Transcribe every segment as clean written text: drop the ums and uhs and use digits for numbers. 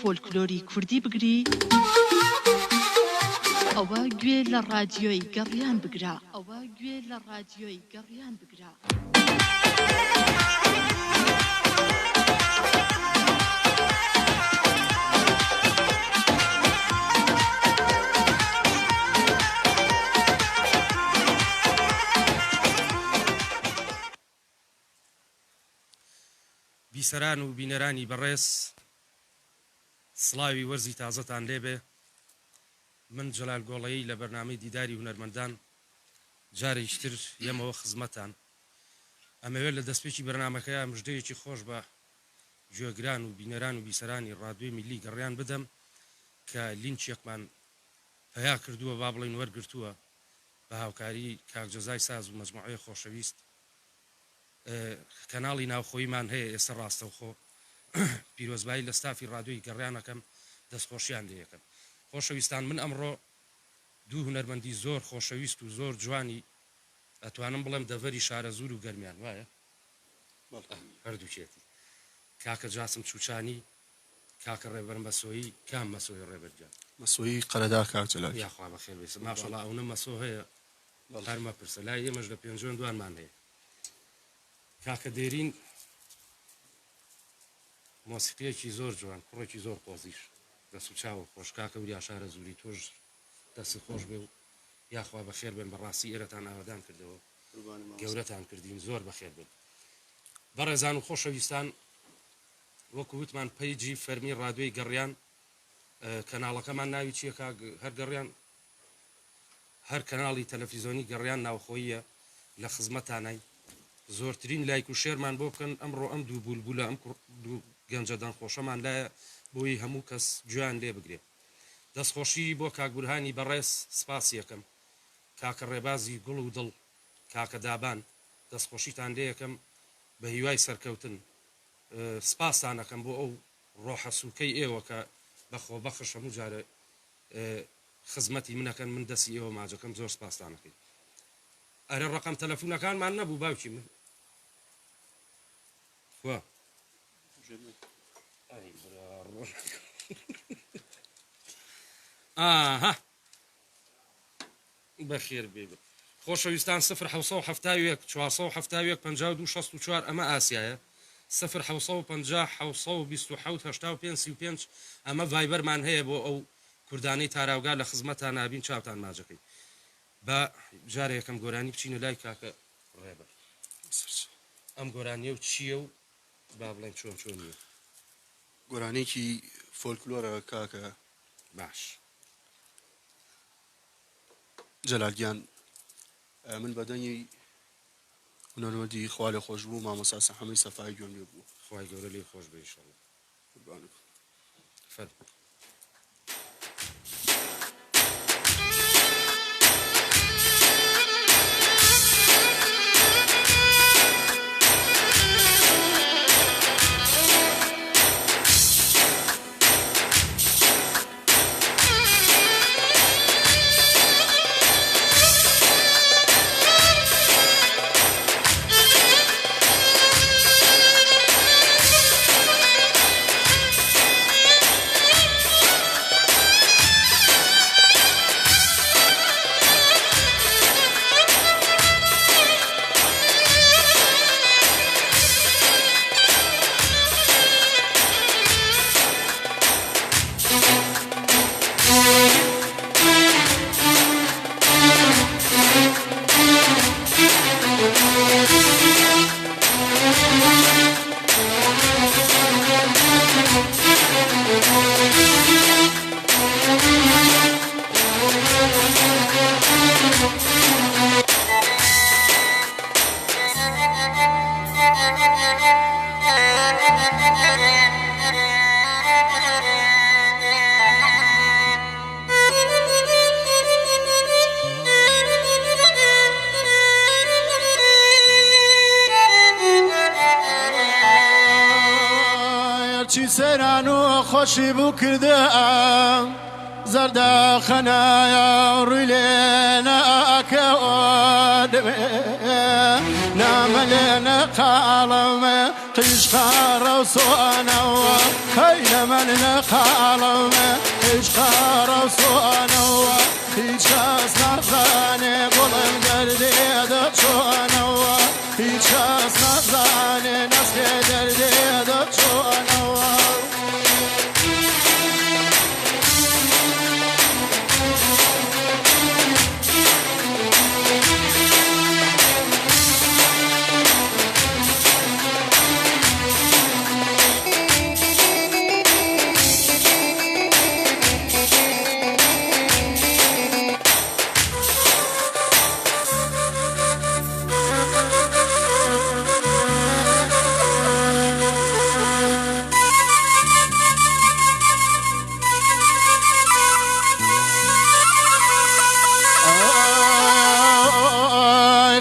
فۆلکلۆری کوردی بگری ئەوە گوێ لە ڕادیۆی گەڕیان بگرە بیسەران و بینەرانی بەڕێز سڵاوی وەرزی تازەتان لێبێ. من جەلال گۆڵەیی لە بەرنامەی دیداری هونەرمەندان جارێکتر یەمەوە خزمەتان. ئەمەوێت لە دەستپێکی بەرنامەکەیە مژدەیەکی خۆش بە گوێگران و بینەران و بیسەرانی ڕادیۆی میلی گەڕیان بدەم کە لینچێکمان پیا کردووە با بڵێن وەرگرتووە بە هاوکاری کاکجەزای ساز و مەجموعەی خۆشەویست. کەناڵی ناوخۆیمان هەیە ئێستا ڕاستەوخۆ پیرۆزبایی لە ستافی ڕادیۆی گەڕیانەکەم دەستخۆشیان لێ یەکەم. خۆشەویستان، من ئەمڕۆ دوو هونەرمەندی زۆر خۆشەویست و زۆر جوانی ئەتوانم بڵێم دەڤەری شارە زور و گەرمیان وایە هەردووچێتی کاکە جاسم چوچانی، کاکە ڕێبەر مەسۆیی. کام مەسۆی ڕێبەرجان؟ مەسۆیی قەرەدا کاکجەلال. یاخوا بەخێر بێت. ماشەڵڵا ئەوە مەسۆ هەیە هەرمە پرسە لای ئێمەش لە پێنجۆن دوانمان هەیە. کاکە دێرین مۆسیقیەکی زۆر جوان، کوڕێکی زۆر قۆزیش، دەست و چاوە خۆش. کاکە وریا شارە زوری تۆش دەستی خۆش بێ و یاخوا بەخێر بێن. بەڕاستی ئێرەتان ئاوادان کردەوە، گەورەتان کردین، زۆر بەخێر بێن. بەڕێزان و خۆشەویستان، وەکو وتمان پەیجی فەرمی ڕادیۆی گەڕیان، کەناڵەکەمان ناوی چییە هەر گەڕیان؟ هەر کەناڵی تەلەڤیزۆنی گەڕیان ناوخۆییە لە خزمەتانای. زۆرترین لایک و شێرمان بۆ بکەن. ئەمڕۆ ئەم دوو بولبولە ئەم دوو گەنجەدان خۆشەمان لایە بۆی هەموو کەس گوێیان لێ بگرێ. دەستخۆشی بۆ کاک بورهانی بەڕێز سپاس یەکەم، کاکە ڕێبازی گوڵ و دڵ، کاکە دابان، دەستخۆشیتان لێ یەکەم بە هیوای سەرکەوتن. سپاسانەکەم بۆ ئەو ڕۆحە سووکەی ئێوە کە بەخۆ بەخش هەموو جارە خزمەتی منەکەن. من دەستی ئێوە ماجەکەم، زۆر سپاسانەکەی. ئەرە ڕقم تەلەفۆنەکانمان نەبوو باوکی من. ئاها بەخێر بێ. خۆشەویستان، 0 471 52 64 ئەمە ئاسیایە. 0 550 727 85 35 ئەمە ڤایبەرمان هەیە بۆ ئەو کوردانەی تاراوگا لە خزمەتان نابین چاوتان ماجەکەی. بە جارە یەکەم گۆرانی بچینە لای کاکە ڕێبەر. ئەم گۆرانیە و چییە و با بڵێن چۆن چۆنیە؟ گۆرانێکی فۆلکلۆرە کاکە. باش جەلالگیان، من بەدەنگی هونەرمەندی خوا لێ خۆش بوو مامۆستا سەحەمەی سەفای گوێم لێ بوو. خوای گەورە لێ خۆش بێ ئینشەڵڵا. فەرموو. سەران و خۆشی بوو کردە زردا خنايا رلينا كودم ناملنا قالم قشقار وصونا هينا من قالم قشقار وصونا هیچ کس نزانه گلم دردی دچونا هیچ کس نزانه نسل دردی دچونا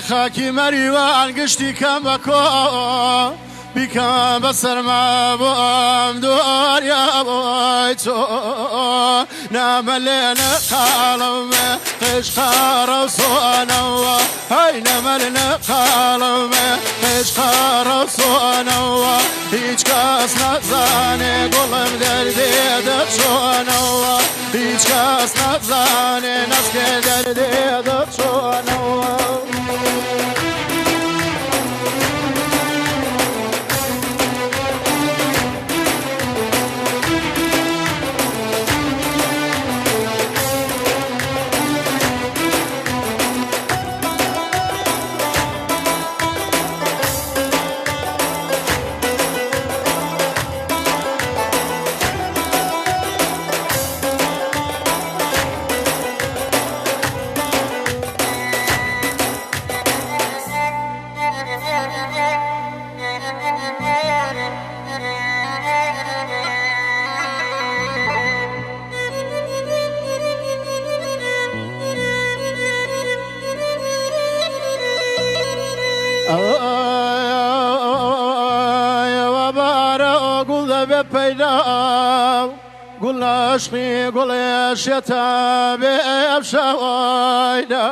خاکی مریوان گشتی کم بکن بیکم بسر ما بام دوریا بای تو نملن قلم قشقار و صنوا های نملن قلم قشقار و صنوا هیچ کس نزانه گلم دردی دچونا هیچ کس نزانه نسل دردی دچونا قل عشقي قل يا شتابي بشوايدا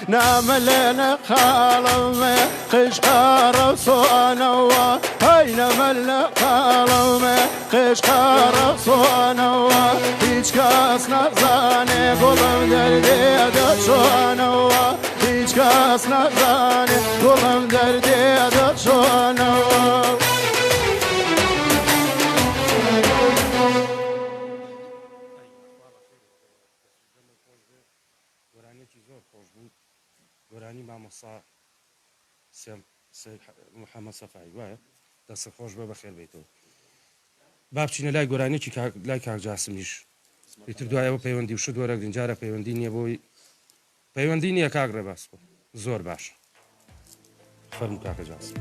ناملنا قلم قشقار وصنوا هاي نملنا قلم قشقار وصنوا هيج كاس نزاني قلم دردي دچونا هيج كاس نزاني قلم دردي دچونا گۆرانی مامۆستا محەممەد سەفای وایە دەست خۆش بە بەخێر بیتەوە با بچینە لای گۆرانێکی لای کاک جاسمیش ئیتر دوایەوە پەیوەندی وشت وەرە گرنجارە پەیوەندی نییە بۆی پەیوەندی نییە کاک ڕێباس بۆ زۆر باشە فەرموو کاکە جاسم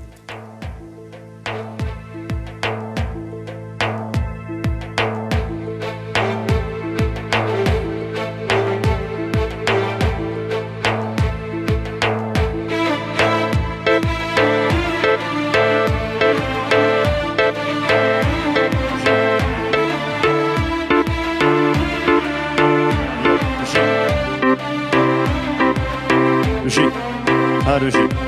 هاروشي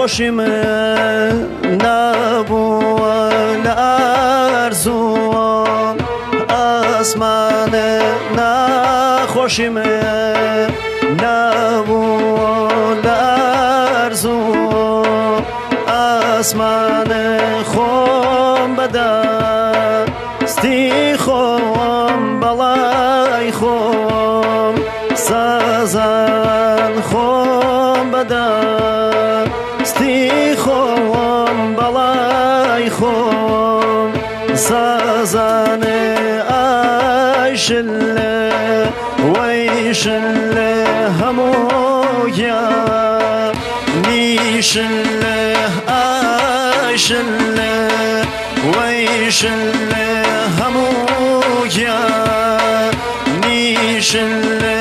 خوشم نبود لرزو آسمان نخوشم نبود لرزو آسمان خم بدستی خم بالای خۆم سازان خۆم بەدەستی خۆم بەڵای خۆم سازانێ ئایشل لێ وەیشل لێ هەموو گیان نیشل لێ ئایشل لێ وەیشل لێ هەموو گیان نیشل لێ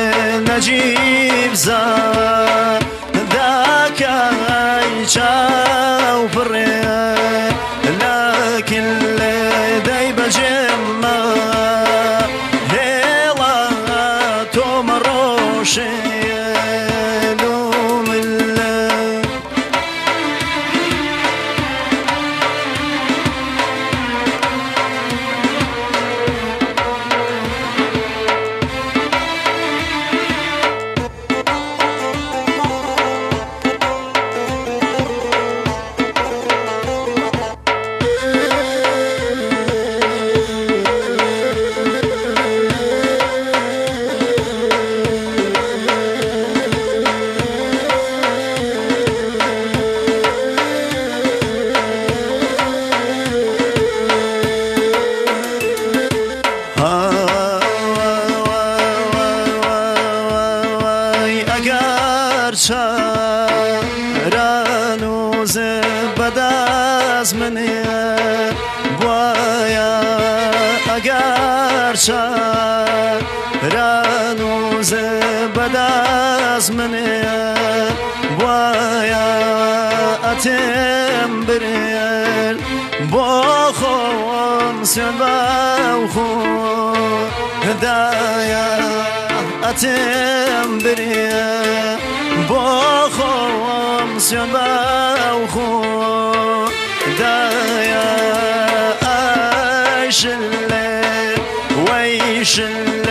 نەجیب زار داکای چاو پڕێ لەکن لێ دەی بەجێمە هێڵا تۆمە ڕۆژێ چاران و زبداز منه بایا اگر چاران و زبداز منه بایا اتم برر با خون سن با خون هدایا اتم برر با خون سن با خون هدایا عاشل ويشل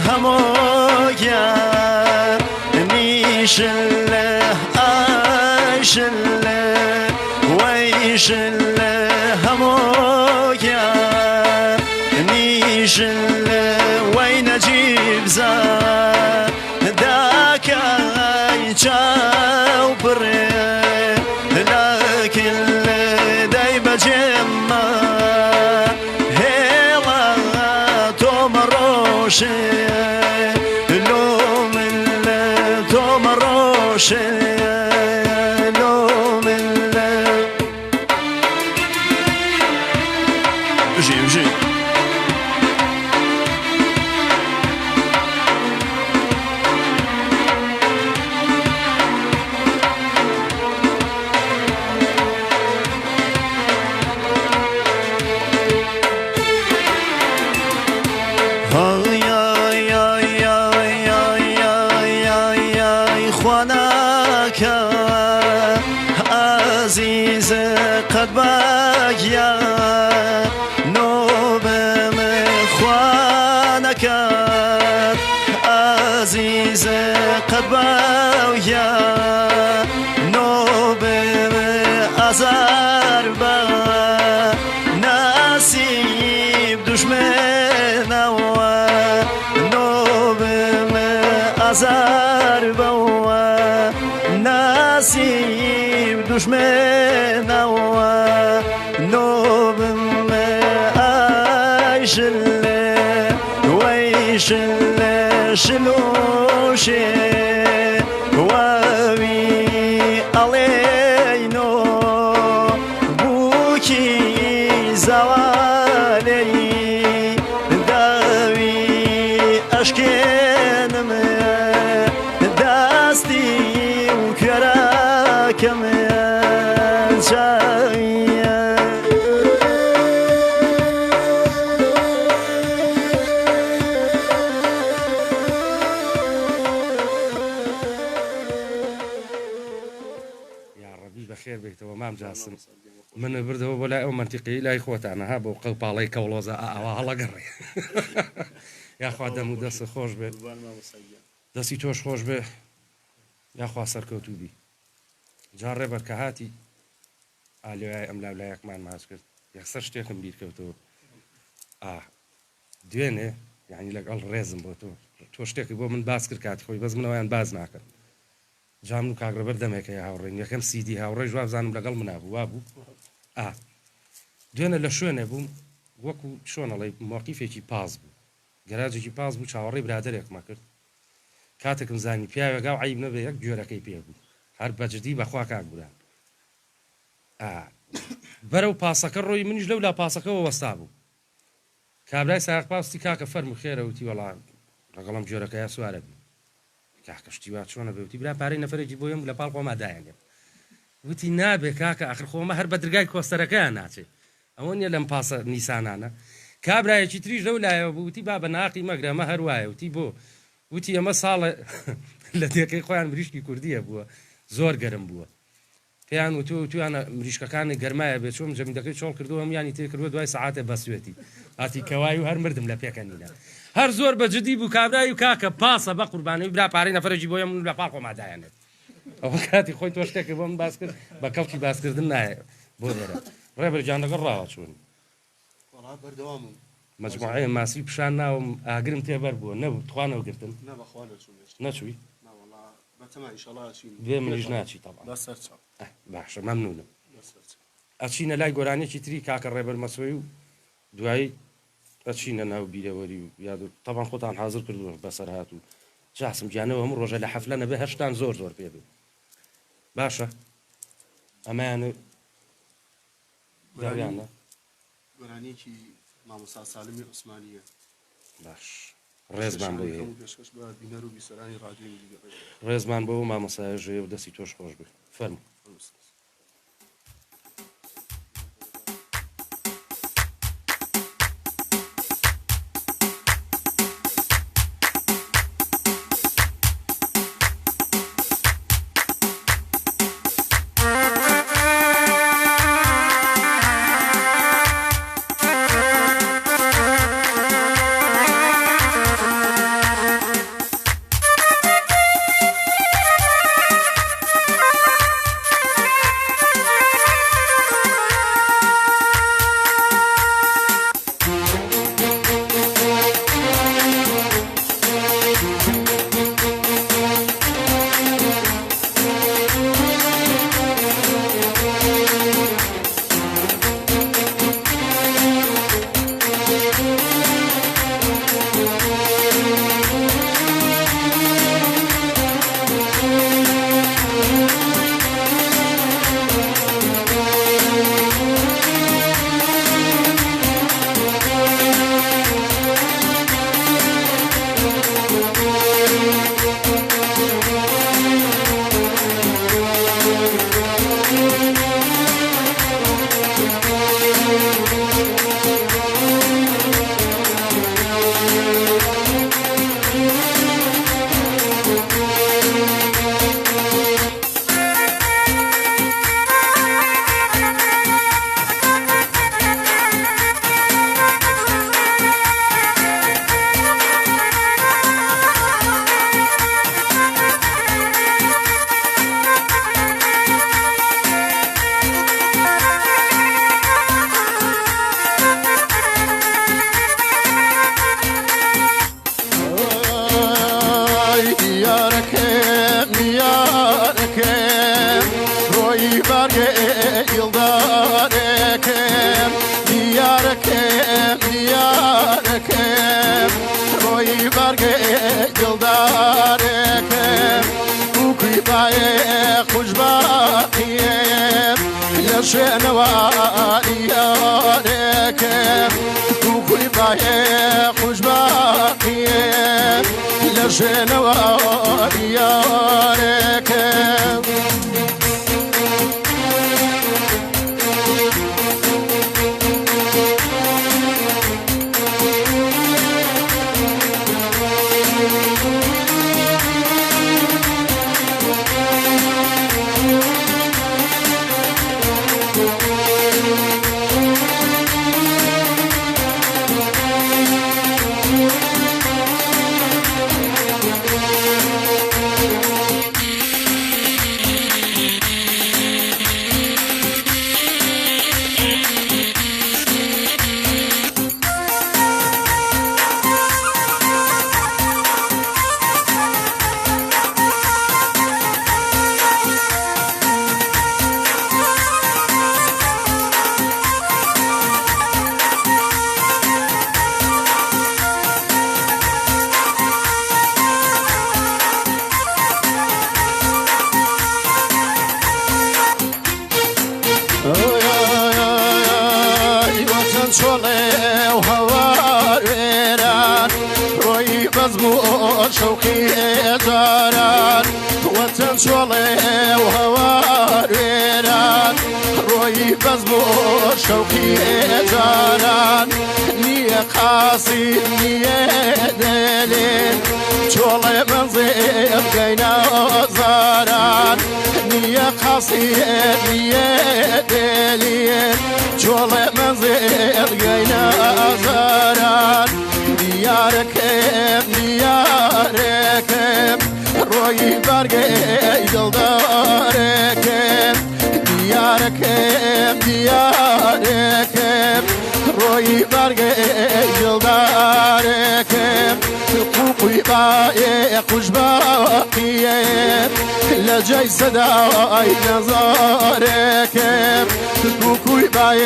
همويا نيشل عاشل ويشل همويا نيشل وين اجيب زار داك يجاو بري لكن داي بجمع هلا توم روشي لوم توم روشي لوم جي عزيز قد باقيا نوبم خوانك عزيز قد باقيا نوبم أزار با نسيب دشمن نوبم أزار با نسيب دشمن نوبم عاشل ويشل شلوشي وابي علينا بوكي زوالي داوي أشكنم داستي وكراكم بخير بيتو مام جاسم من برده ولا او منطقي لا اخوتنا ها بو قلبالي كولوزا هلا قري يا اخو دم دس خوش به دسي توش خوش به يا اخو سركوتوبي جاره بركهاتي علي ام لا يك مان ماسكر يخسر شتيكم بير كوتو دوينه یعنی لەگەڵ ڕێزم بۆ تۆ شتێکی بۆ من باس کرد کاتی خۆی بەس منەوەیان باز ناکەن جام و کاگرەبەر دەمێکە هاوڕێن یەکەم سیدی هاوڕێ ژوا بزانم لەگەڵ منابوو وا بوو دوێنە لە شوێنێ بووم وەکو چۆنەڵی موقیفێکی پاس بوو گەراجێکی پاس بوو چاوەڕێی برادەرێکمە کرد کاتێکم زانی پیاوێگا و عیب نەبێ یەک گوێرەکەی پێ بوو هەر بەجددی بەخوا کاک بوران بەرەو پاسەکە ڕۆی منیش لەو لا پاسەکەەوە وەستا بوو کابرای ساق پاستی کاکە فەرم خێرە وتی وەڵام ڕەگەڵم جۆرەکەیە سوارە بی کاکەشتی وا چۆنە بێتی برا پارەی نەفرێکی بۆ یم لە پاڵ خۆمادایەنێ وتی نابێ کاکە ئاخر خۆمە هەر بە درگای کۆستەرەکەیان ناچێت ئەوە نیە لەم پاسە نیسانانە کابرایەکی تریش لەو لایەوە بوو وتی با بە ناقی مەگرەمە هەروایە وتی بۆ وتی ئەمە ساڵە لە دێکەی خۆیان مریشکی کوردیە بووە زۆر گەرم بووە پێیان تویانە مریشکەکانی گەرمایە بێت چۆم جەمیدەکەی چۆڵ کردو هەمیانی تێکردووە دوای سەعاتێ بەسوێتی ئاتی کەوای و هەر مردم لە پێکەنینە هەر زۆر بەجددی بوو کابرای و کاکە پاسە بە قوربانەوەی برا پارەی نەفرەجی بۆ من لە پاڵ خۆمادایەنێت ئەوە کاتی خۆی تۆ شتێکی بۆ من باس کرد بە کەوتی باسکردن نایە بۆ دێرە ڕێبەرجان لەگەڵ ڕاوە چوون بەردەوامم مجموعەیە ماسی پیشان ناوم ئاگرم تێبەر بووە نەبوو توانەوە گرتن نەچووی بێ منیش ناچی تەڵا باشە مەمنونم ئەچینە لای گۆرانێکی تری کاکە ڕێبەر مەسۆی و دوایی ئەچینە ناو بیرەوەری و یاد تەبان خۆتان حاضر کردووە بەسەر هات و جاسم گیانەوە هەموو ڕۆژە لە حەفلە نەبێ هەشتان زۆر زۆر پێ بێ باشە ئەمایانە داویانە گۆرانێکی مامۆستا سالمی عوسمانیە باش ڕێزمان بۆ پێشکەش بە بینەر و بیسەرانی ڕادیۆی ڕێزمان بۆ مامۆسایە ژێ و دەستی تۆش خۆش بێ فەرموو بزمو شوقي جاران وطن شوالي وهوار ويران روي بزمو شوقي جاران نية قاسي نية دليل شوالي منزل قينا زاران نية قاسي نية دليل شوالي منزل قينا زاران دياركم دياركم روي برقي دلداركم دياركم دياركم روي برقي دلداركم قوقي باي قوش باقية لجاي صداي نظاركم قوقي باي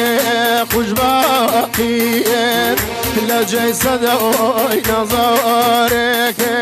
قوش باقية لجاي صداي نظاركم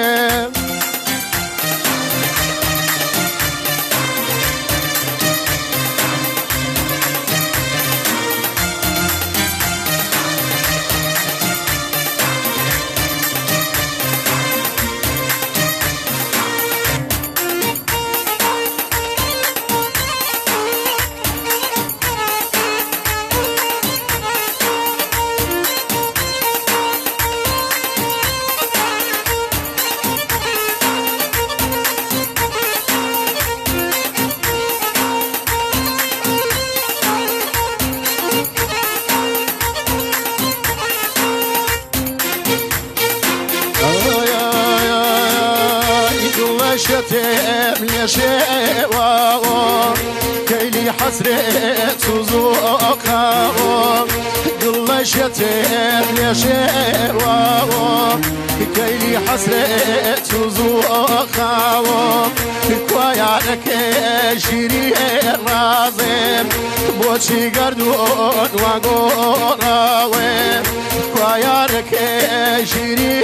شتم لشوا كيلي حسرت سوزوكا قل شتم لشوا كيلي حسرت سوزوكا كوايانك شيري رازم بوشي قردون وقوراوي كوايانك شيري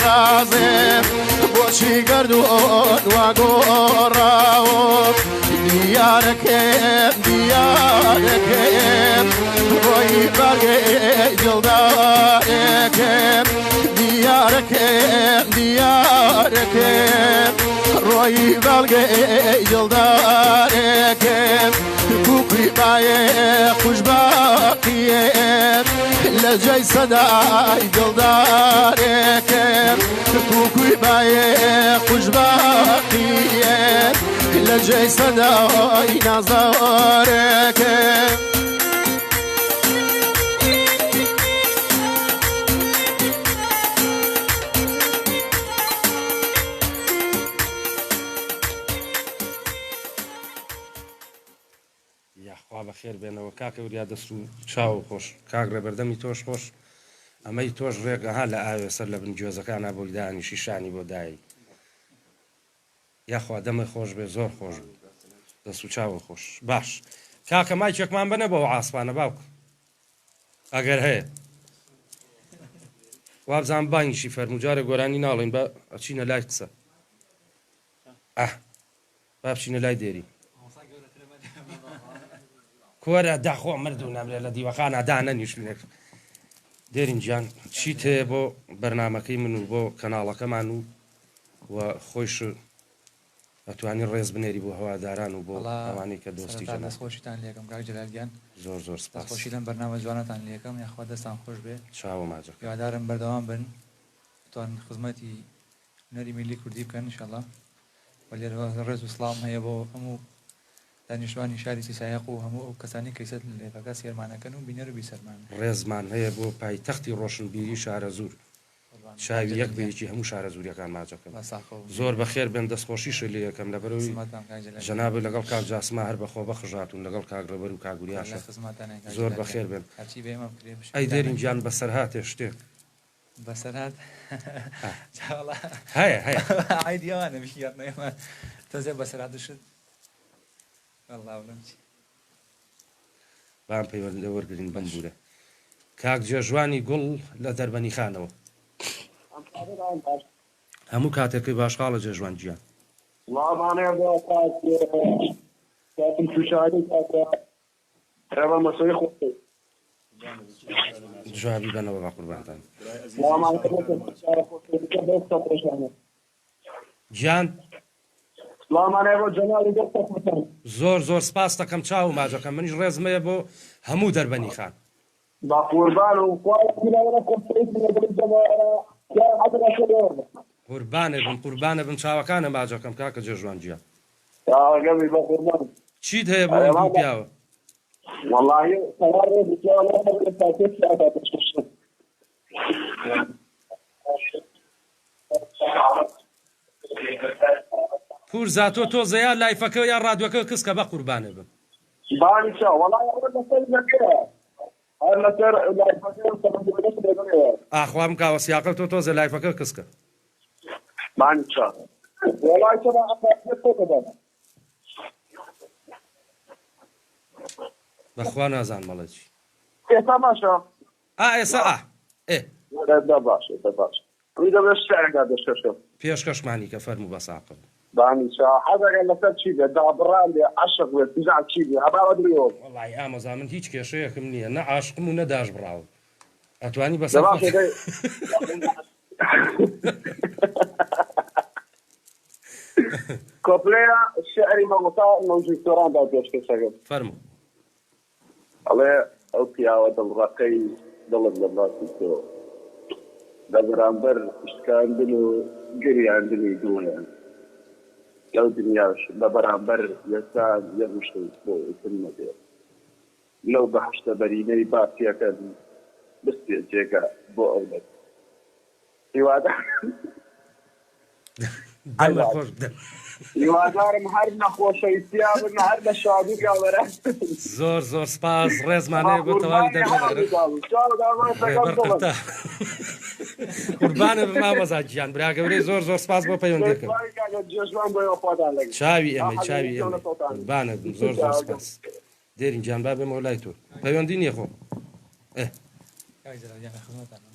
رازم بوشي قردون وقوراوي دياركم دياركم روي برقي جلداركم دياركم دياركم روي برقي جلداركم كوكري باي خوش باقية لجاي صداي جلداركم كوكري باي خوش باقية لجاي صداي نظاركم خوا بەخێر بێنەوە کاکە وریا دەست و چاو خۆش کاک لە بەردەمی تۆش خۆش ئەمەی تۆش ڕێگەها لە ئاوێ سەر لە بن گوێزەکانە بۆ دانی شیشانی بۆ دایی یاخوا دەمە خۆش بێ زۆر خۆش بوو دەست و چاوە خۆش باش کاکە مایکێکمان بنە بەەوە ئاسپانە باوک ئەگەر هەیە وابزان بانگیشی فەرموجارە گۆرانی ناڵێن بە ئەچینە لای قسە با بچینە لای دێری کۆرە داخۆ مرد و نەمرێ لە دیوەخانە دانەنیشتێک دێرین گیان چیت هەیە بۆ بەرنامەکەی من و بۆ کەناڵەکەمان و خۆش ئەتوانی ڕێز بنێری بۆ هەواداران و بۆ ئەوانەی کە دۆستی دەستخۆشیتان لێکم کاک جەلالگیان زۆر زۆر سپاس خۆشی لەم بەرنامە جوانەتان لێکم یاخوا دەستان خۆش بێ چاوە ماجەکە هیوادارم بەردەوام بن توان خزمەتی هونەری میلی کوردی بکەن ئینشەڵڵا و لێرە ڕێز و سڵام هەیە بۆ هەموو دانیشتوانی شاری سیسایەق و هەموو ئەو کەسانی کەیسەت لێفەکە سێرمانەکەن و بینەر و بیسەرمان ڕێزمان هەیە بۆ پایتەختی ڕۆشنبیری شارە زوور شاوی یەک بێکی هەموو شارە زووریەکان ماجەکەن زۆر بەخێر بێن دەستخۆشیش لێ یەکەم لەبەرەوەی جەناب لەگەڵ کاک جاسما هەر بەخۆ بەخژاتون لەگەڵ کاگرەبەر و کاگوریاشە زۆر بەخێر بێن ئەی دێرین گیان بەسەر هاتێ شتێک بەسەرات هەیە هەیە ئایدیوانە بشیارنەیەمان تەزێ بەسەرات دشت بام پەیوەندە وەرگرین بەم بوورە کاک جێژوانی گوڵ لە دەربەنی خانەوە هەموو کاتێکی باشقاڵە جێژوان گیان جوابی بنەوە با قوربانتان گیان سلامانێ بۆ جەنابی دەستەکەتان زۆر زۆر سپاس دەکەم چاو و ماجەکەم منیش ڕێزمەیە بۆ هەموو دەربەنی خان با قوربان و قوربانێ بم قوربانە بم چاوەکانە ماجەکەم کاکە جێژوان گیان گەمی بە قوربان چیت هەیە بۆ ئەم دوو پیاوە والله سوار پور زاتۆ تۆزە یا لایفەکە یا ڕادوەکە کەسکە بە قوربانێ بم بانی چا والله هەر لەسەر ئاخوام کاوە سیاقە تۆ تۆزە لایفەکە کەسکە بانی چا والله چا بەخوا نازان مەڵەتی ئێستا باشە ئێسا باشە باش ڕیدە بە شعرگا دەشەشە پێشکەشمانی کە فەرموو بە ساقم بانی چا حەزەکە لەسەر چی بێت دابڕان لێ عەشق بێت پیژا چی بێ هەبا درێوە وەڵی ئامۆزا من هیچ کێشەیەکم نییە نە عاشقم و نەداش بڕاوم ئەتوانی بەسەر کۆپلەیە شعری مەمۆستا مەوجودتۆراندا پێشکەشەکە فەرموو ئەڵێ ئەو پیاوە دڵڕەکەی دڵت لە باسی تۆ لە بەرامبەر شتکاندن و گریاندنی دڵیان لەو دنیاش بە بەرامبەر یەسان یەڕشتن بۆ ئیتر نەبێ لەو بەحشتە بەرینەی باسیەکەن بستێ جێگە بۆ ئەو لەک هیوادار دەمە خۆش هیوادارم هەر نەخۆشەویستیا بن هەر لە شادی گاوەرە زۆر زۆر سپاس ڕێزمانەیە بۆ تەواوی دەربەرە قوربانە بە مامەزا گیان براگەورەی زۆر زۆر سپاس بۆ پەیوەندیەکەم چاوی ئەمە چاوی ئەمە قوربانە بم زۆر زۆر سپاس دێرین گیان با بێمەوە لای تۆ پەیوەندی نییە خۆ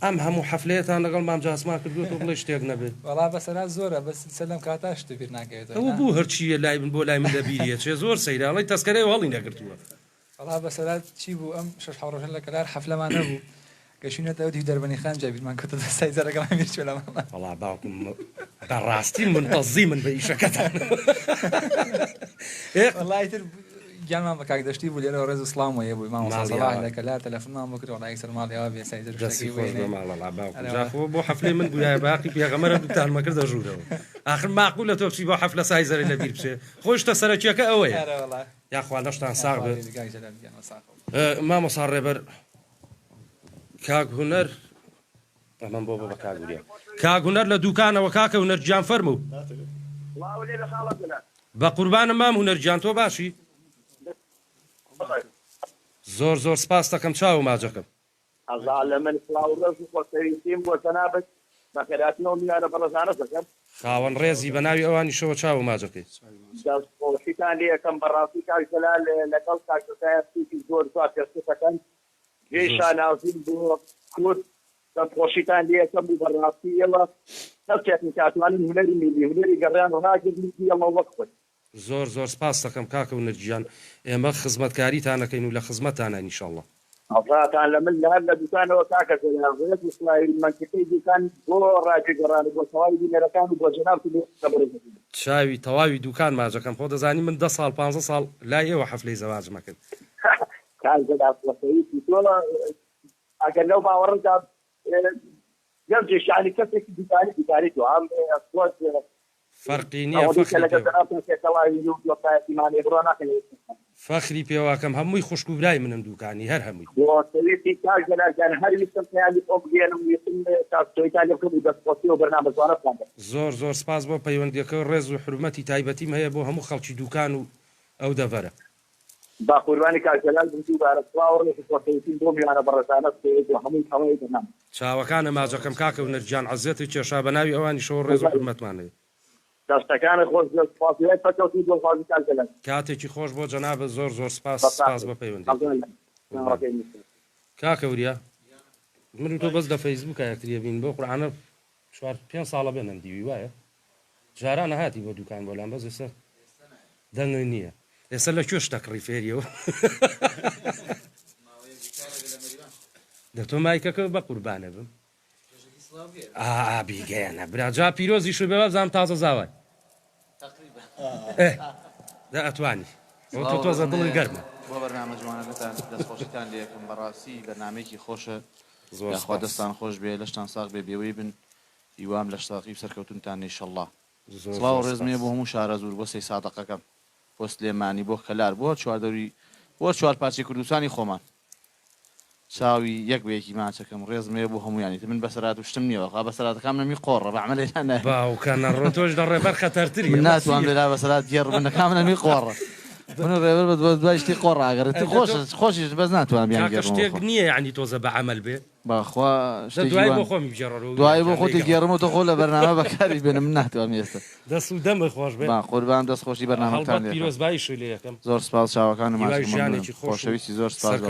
ئەم هەموو حەفلەیەتان لەگەڵ مام جاسمان کردووە تۆ بڵێ شتێک نەبێت وەڵا بەسەرا زۆرە بەس سەلەم کاتاش تو بیر ناکەوێتەوە ئەوە بوو هەرچیە لای من بۆ لای من لەبیریە چێ زۆر سەیراڵی تەسکەرەی هەڵی نەگرتووە وەڵا بەسەرا چی بوو ئەم شەش حڕۆژن لە کەلار حەفلەمان نەبوو گەشینەتەوە دی دەربەنی خان جابیرمان کردە سایزەرەکەمان میرچوە لە ماڵە وەڵا باوکم بەڕاستی منتەزی من بە ئیشەکەتان وەڵای تر گیانمان بە کاک دەشتی بوو لێرەوە ڕێز و سڵام وەیە بووی مامۆستا لە کەلار تەلەفۆنمان بۆ کرد وەڵای سەر ماڵیەوە بێ سایزەر دەستی خۆش بە ماڵەڵا باوکم بۆ حەفلەی من بووایە باقی پێغەمبەرە دووتانمە کردە ژوورەوە ئاخر ماقولە تۆ بچی بۆ حەفلە سایزەری لەبیر بچێ خۆشتە سەرەکیەکە ئەوەیە یاخوا لەشتان ساغ بێت مامۆستا ڕێبەر کاک هونەر ئەمەم بۆ بە کاگوریە کاک هونەر لە دوکانەوە کاکە هونەرجیان فەرموو بە قوربانم مام هونەرجیان تۆ باشی زۆر زۆر سپاس دەکەم چاو ماجەکەم ئەزا لە من سلااوڕێژ و خۆشەویستیم بۆ تەنابەت بەخێراتنەوە میانە بەڕزانە دەکەم خاوەن ڕێزی بە ناوی ئەوانی شەوە چاو ماجەکەی دەستخۆشیتان لێ یەکەم بەڕاستی کاکەلا لەگەڵ کاکەکایەتی زۆر زۆر پێشکەکەن گەیشان ناوزین بۆ کورد دەستخۆشیتان لێ یەکەم بوو بەڕاستی ئێوە هەستێکن کاتوانین هونەری میلی هونەری گەڕیان و ناگرنی ئەمە وەک خۆی زۆر زۆر سپاس دەکەم کاکە هونەرجیان ئێمە خزمەتکاریتان دەکەین و لە خزمەتانە ئینشاءڵڵا ئەڵاتان لە من لە هەر لە دوکانەوە کاکە ڕێز و سڵاوی منطقەی دوکان بۆ ڕاجێگەڕانی بۆ تەواوی بینەرەکان و بۆ جەناب چاوی تەواوی دوکان ماجەکەم خۆ دەزانی من 10 ساڵ 15 ساڵ لای ئێوە حەفلەی زەواجمە کرد ئەگەر لەو باوەڕدا گەمجێشانی کەسێکی دوکانی دوکانی تو ئەم فەرقی نییە فەخری پێواکەم هەمووی خوشک و برای منم دوکانی هەر هەمووی زۆر زۆر سپاس بۆ پەیوەندیەکە ڕێز و حرمەتی تایبەتیم هەیە بۆ هەموو خەڵکی دوکان و ئەو دەڤەرە با قوربانی کاکەلال بۆ میوانە بەڕێزانە هەمووی چاوەکانە ماجەکەم کاکە و نەرجیان عەزیەتی کێشا بە ناوی ئەوانی شەوە ڕێز و حرمەتمانەیە دەستەکانە خۆش کاتێکی خۆش بۆ جەنابە زۆر زۆر سپاس بە پەیوەندی کاکە وریا من و تۆ بەس لە فەیسبووک یەکتریە بین بۆ قورئانە 4-5 ساڵە بێنم دیوی وایە جارانە هاتی بۆ دوکان بۆلام بەس ئێستا دەنگی نییە ئێستا لە کوێ شتەکڕی فێریەوە دە تۆ مایکەکە بە قوربانە بم بیگەیانە براجا پیرۆزیش بێ بزانام تازە زاوای دا ئەتوانی تۆزە دڵی گەرمە بۆ بەرنامەجوانەکەتان دەستخۆشیتان لێ یەکەم بەڕاستی بەرنامەیەکی خۆشە یاخوا دەستان خۆش بێ لەشتان ساغ بێ بێوەی بن هیوام لە شتاقی سەرکەوتنتان ئینشەڵڵا سڵاو ڕێزمێ بۆ هەموو شارە زور بۆ سەی سادەقەکەم بۆ سلێمانی بۆ کەلار بۆ چواردەوری بۆ چوار پارچەی کوردستانی خۆمان چاوی یەک بەیەکی ماچەکەم ڕێزمێ بۆ هەمویانی من بەسەرات وشتم نییەوە بەسەراتەکەم نەمی قۆڕە بەعملێتان باوکانە ڕۆ تۆش دە ڕێبەر خەتەرتری من ناتوان بێلا بەسەرات گێڕ بنەکەم نەمی قۆڕە من ڕێبەر بە دوای شتی قۆڕاگەرێت خۆشیش بەس ناتوان بیان شتێک نییە یعنی تۆزە بە عمل بێ باخوا دوای بۆ خۆمی بژێڕەوە دوای بۆ خۆتی گێڕمەوە تۆ خۆ لە بەرنامە بەکاری بێنم من ناتوان ئێستا دەست و دەمە خۆش بێ قوربان دەستخۆشی بەرنامەتان پیرۆزباییش لێ یەکەم زۆر سپاس چاوەکانم ژیانێکی خۆشەویستی زۆر سپاس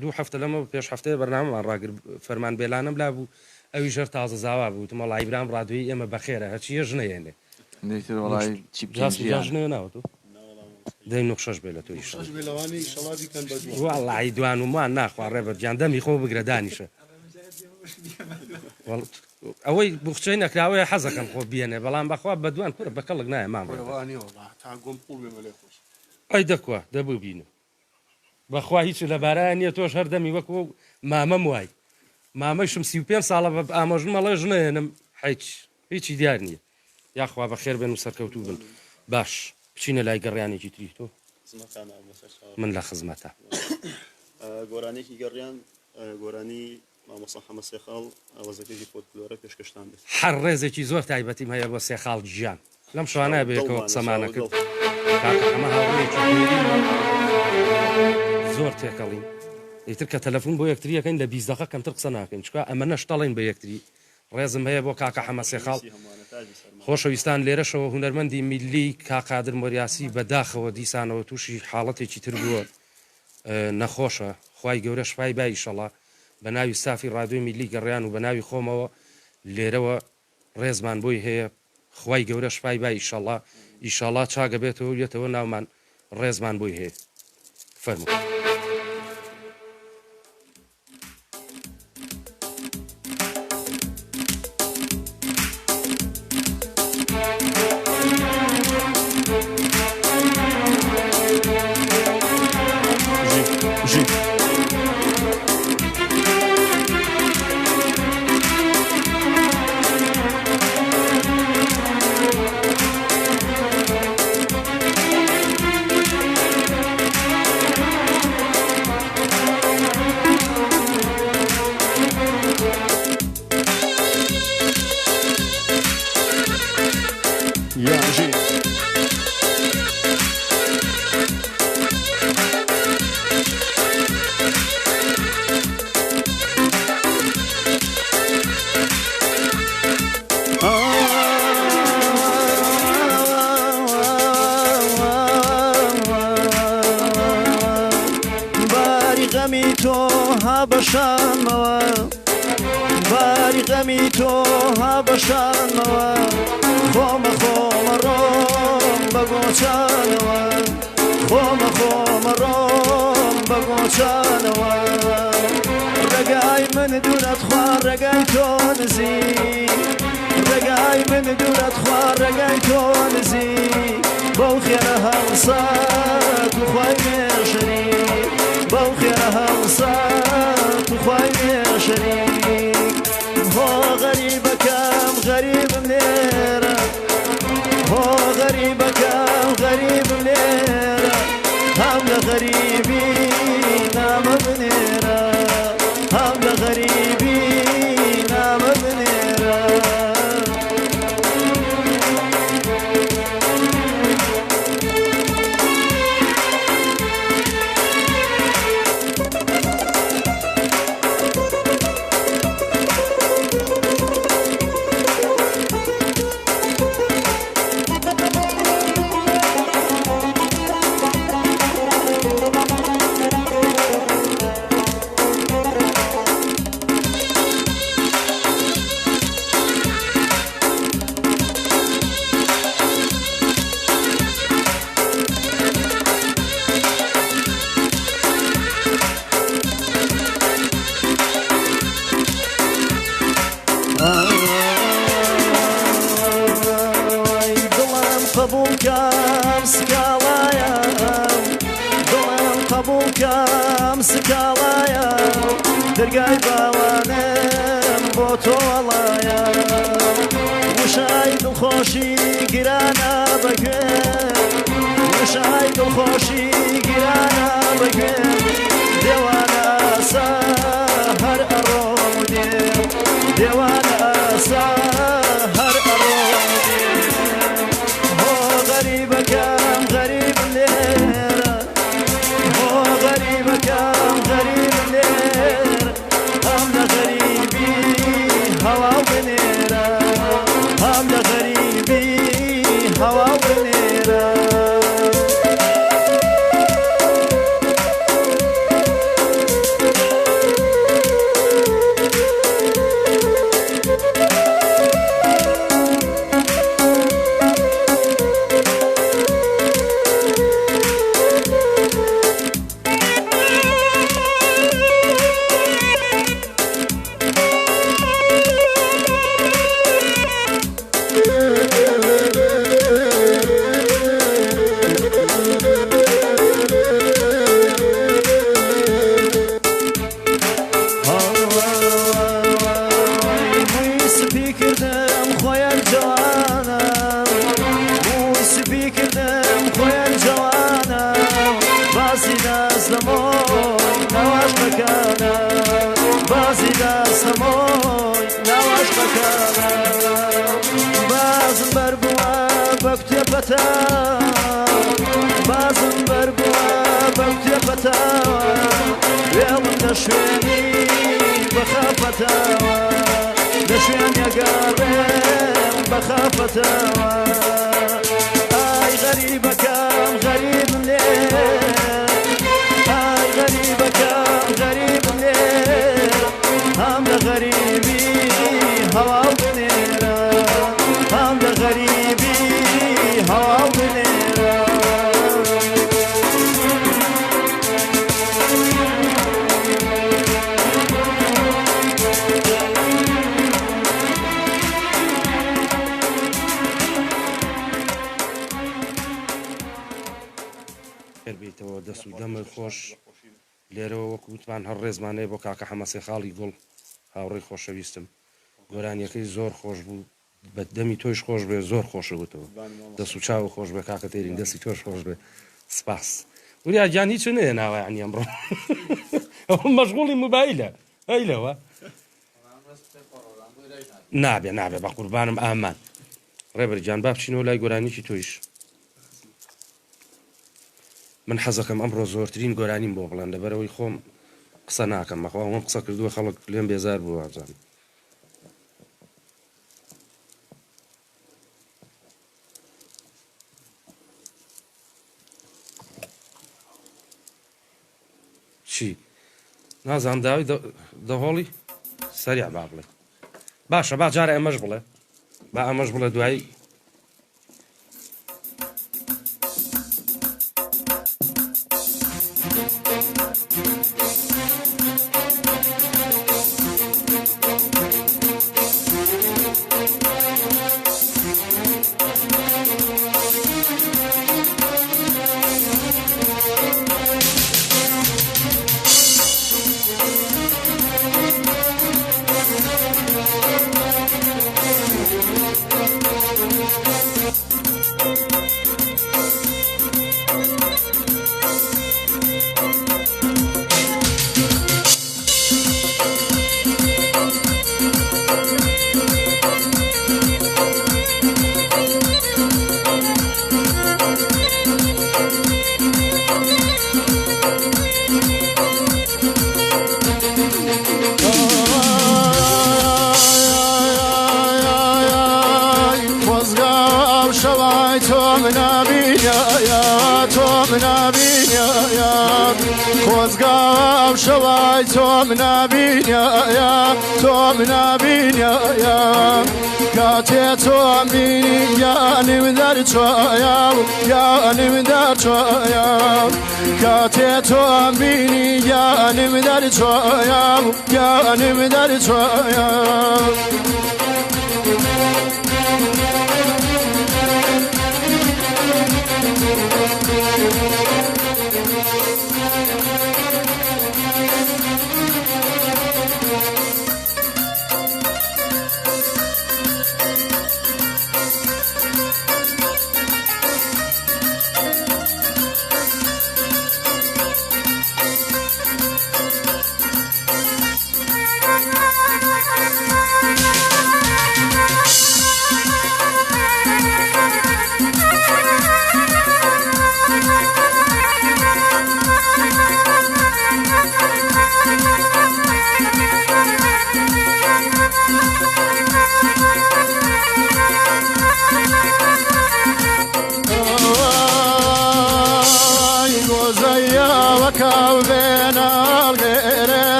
دوو هەفتە لەمە پێش هەفتەیە بەرنامەمان ڕاگر فەرمان بێلانم لا بوو ئەوی ژەر تازە زاوا بوو وڵای برام ڕادوی ئێمە بەخێرە هەرچی ژنەیەنێ نەیتر وڵای چی ژنە ناوە دەی نوخشەش بێ لە تۆی وڵی دوان ومان ناخوا ڕێبەر گیان دەمی خۆ بگرە دانیشە ئەوەی بخچەی نەکراوەیە حەزەکەم خۆ بێنێ بەڵام بەخوا بە دوان کورە بەکەڵک نایە مام ئەی دەکوە دەبوو بینم بەخوا هیچ لە بارایە نییە تۆش هەردەمی وەکو مامەم وای مامەشم 35 ساڵە بە ئامۆژن مەڵێ ژنێنم هیچی دیار نییە یاخوا بەخێر بن و سەرکەوتوو بن باش بچینە لای گەڕیانێکی تری تۆ من لە خزمەتە گۆرانێکی گەڕیان گۆرانی مامۆستا حەمە سێخاڵ ئاوازەکەی فۆلکلۆرە پێشکەشتان بێت هەر ڕێزێکی زۆر تایبەتیم هەیە بۆ سێخاڵ گیان لەم شوانە بێکەوە قسەمانە کرد ئەمە هاوڕێکی زۆر تێکەڵین ئیتر کە تەلەفۆن بۆ یەکتری یەکەین لە 20 دقیقە کەمتر قسە ناکەین چکە ئەمە نەشتەڵین بە یەکتری ڕێزم هەیە بۆ کاکە حەمە سێخاڵ خۆشەویستان لێرەشەوە هونەرمەندی میلی کاقادر مۆریاسی بەداخەوە دیسانەوە تووشی حاڵەتێکی تر بووە نەخۆشە خوای گەورە شفای بای ئیشەڵا بە ناوی سافی ڕادیۆی میلی گەڕیان و بە ناوی خۆمەوە لێرەوە ڕێزمان بۆی هەیە خوای گەورە شفای بای ئیشەڵا ئیشەڵا چاگە بێتەوە یێتەوە ناومان ڕێزمان بۆی هەیە فەرموو باری غەمی تۆ ها بەشانەوە خۆمە ڕۆم بە گۆچانەوە خۆمە ڕۆم بە گۆچانەوە ڕێگای من دوورەت خوار ڕێگای تۆ نزی ڕێگای من دوورەت خوار ڕێگای تۆ نزی بەو خێرە هەڵسات و خوای مێژری بەو خێرە هەڵسات و خوای مێژری هۆ غەریبەکەم غەریبم لێرە هۆ غەریبەکەم غەریبم لێرە هەم لە غەریبی نامە بنێرە هەم لە غەریبی نامە بنێرە قبولکەم سکاڵایە دڵم قبولکەم سکاڵایە دەرگای باوانم بۆ تۆ وەڵایە وشای دڵخۆشی گرانە بەگوێ وشای دڵخۆشی گرانە بەگوێ دێوانە ئاسا هەر ئەڕۆم دێ دێوانە ئاسا هەر ئەڕۆم دێ بۆ غەریبەکەم غەریبم لێرە بۆ غەریبەکەم غەریبم لێرە هەم لە غەریبی هەواو بنێرە هەم لە غەریبی هەواو بنێرە بازم بەربووە بەم تێپەتاوە وێڵم لە شوێنی بەخافەتاوە لە شوێن یەگاڕێم بەخافەتاوە ئای غەریبەکەم غەریبم لێ ئای غەریبەکەم غەریبم لێ هەم لە غەریبی هەواو بنێرە هەم لە غەریبی هەواو بنێرە پێربێتەوە دەست و دەمت خۆش لێرەوە وەکو وتمان هەر ڕێزمانەیە بۆ کاکە حەمەسێ خاڵی گوڵ هاوڕێی خۆشەویستم گۆرانیەکەی زۆر خۆش بوو بە دەمی تۆیش خۆش بێ زۆر خۆشەوتەوە دەست و چاو خۆش بێ کاکە تێرین دەستی تۆش خۆش بێ سپاس وریا گیان هیچ نەیە ناوای عنی ئەمڕۆ مەشغوڵی موبایلە ئەیلەوە نابێ نابێ بە قوربانم ئامان ڕێبەرگیان با بچینەوە لای گۆرانیکی تۆیش من حەزەکەم ئەمڕۆ زۆرترین گۆرانیم بۆ بڵێن لەبەرەوەی خۆم قسە ناکەم مەخوا ئەوەم قسە کردووە خەڵک لێم بێزار بوو وازان چی نازانم داوی دەهۆڵی سەریع با بڵێ باشە با جارە ئەمەش بڵێ با ئەمەش بڵێ دوایی خۆزگاو شەوای تۆ منابینە تۆ منابینە کاتێ تۆ بینی یانیم دەرچۆیە یانیم دەرچۆیە کاتێ تۆ بینی یانیم دەرچۆیە یانیم دەرچۆیە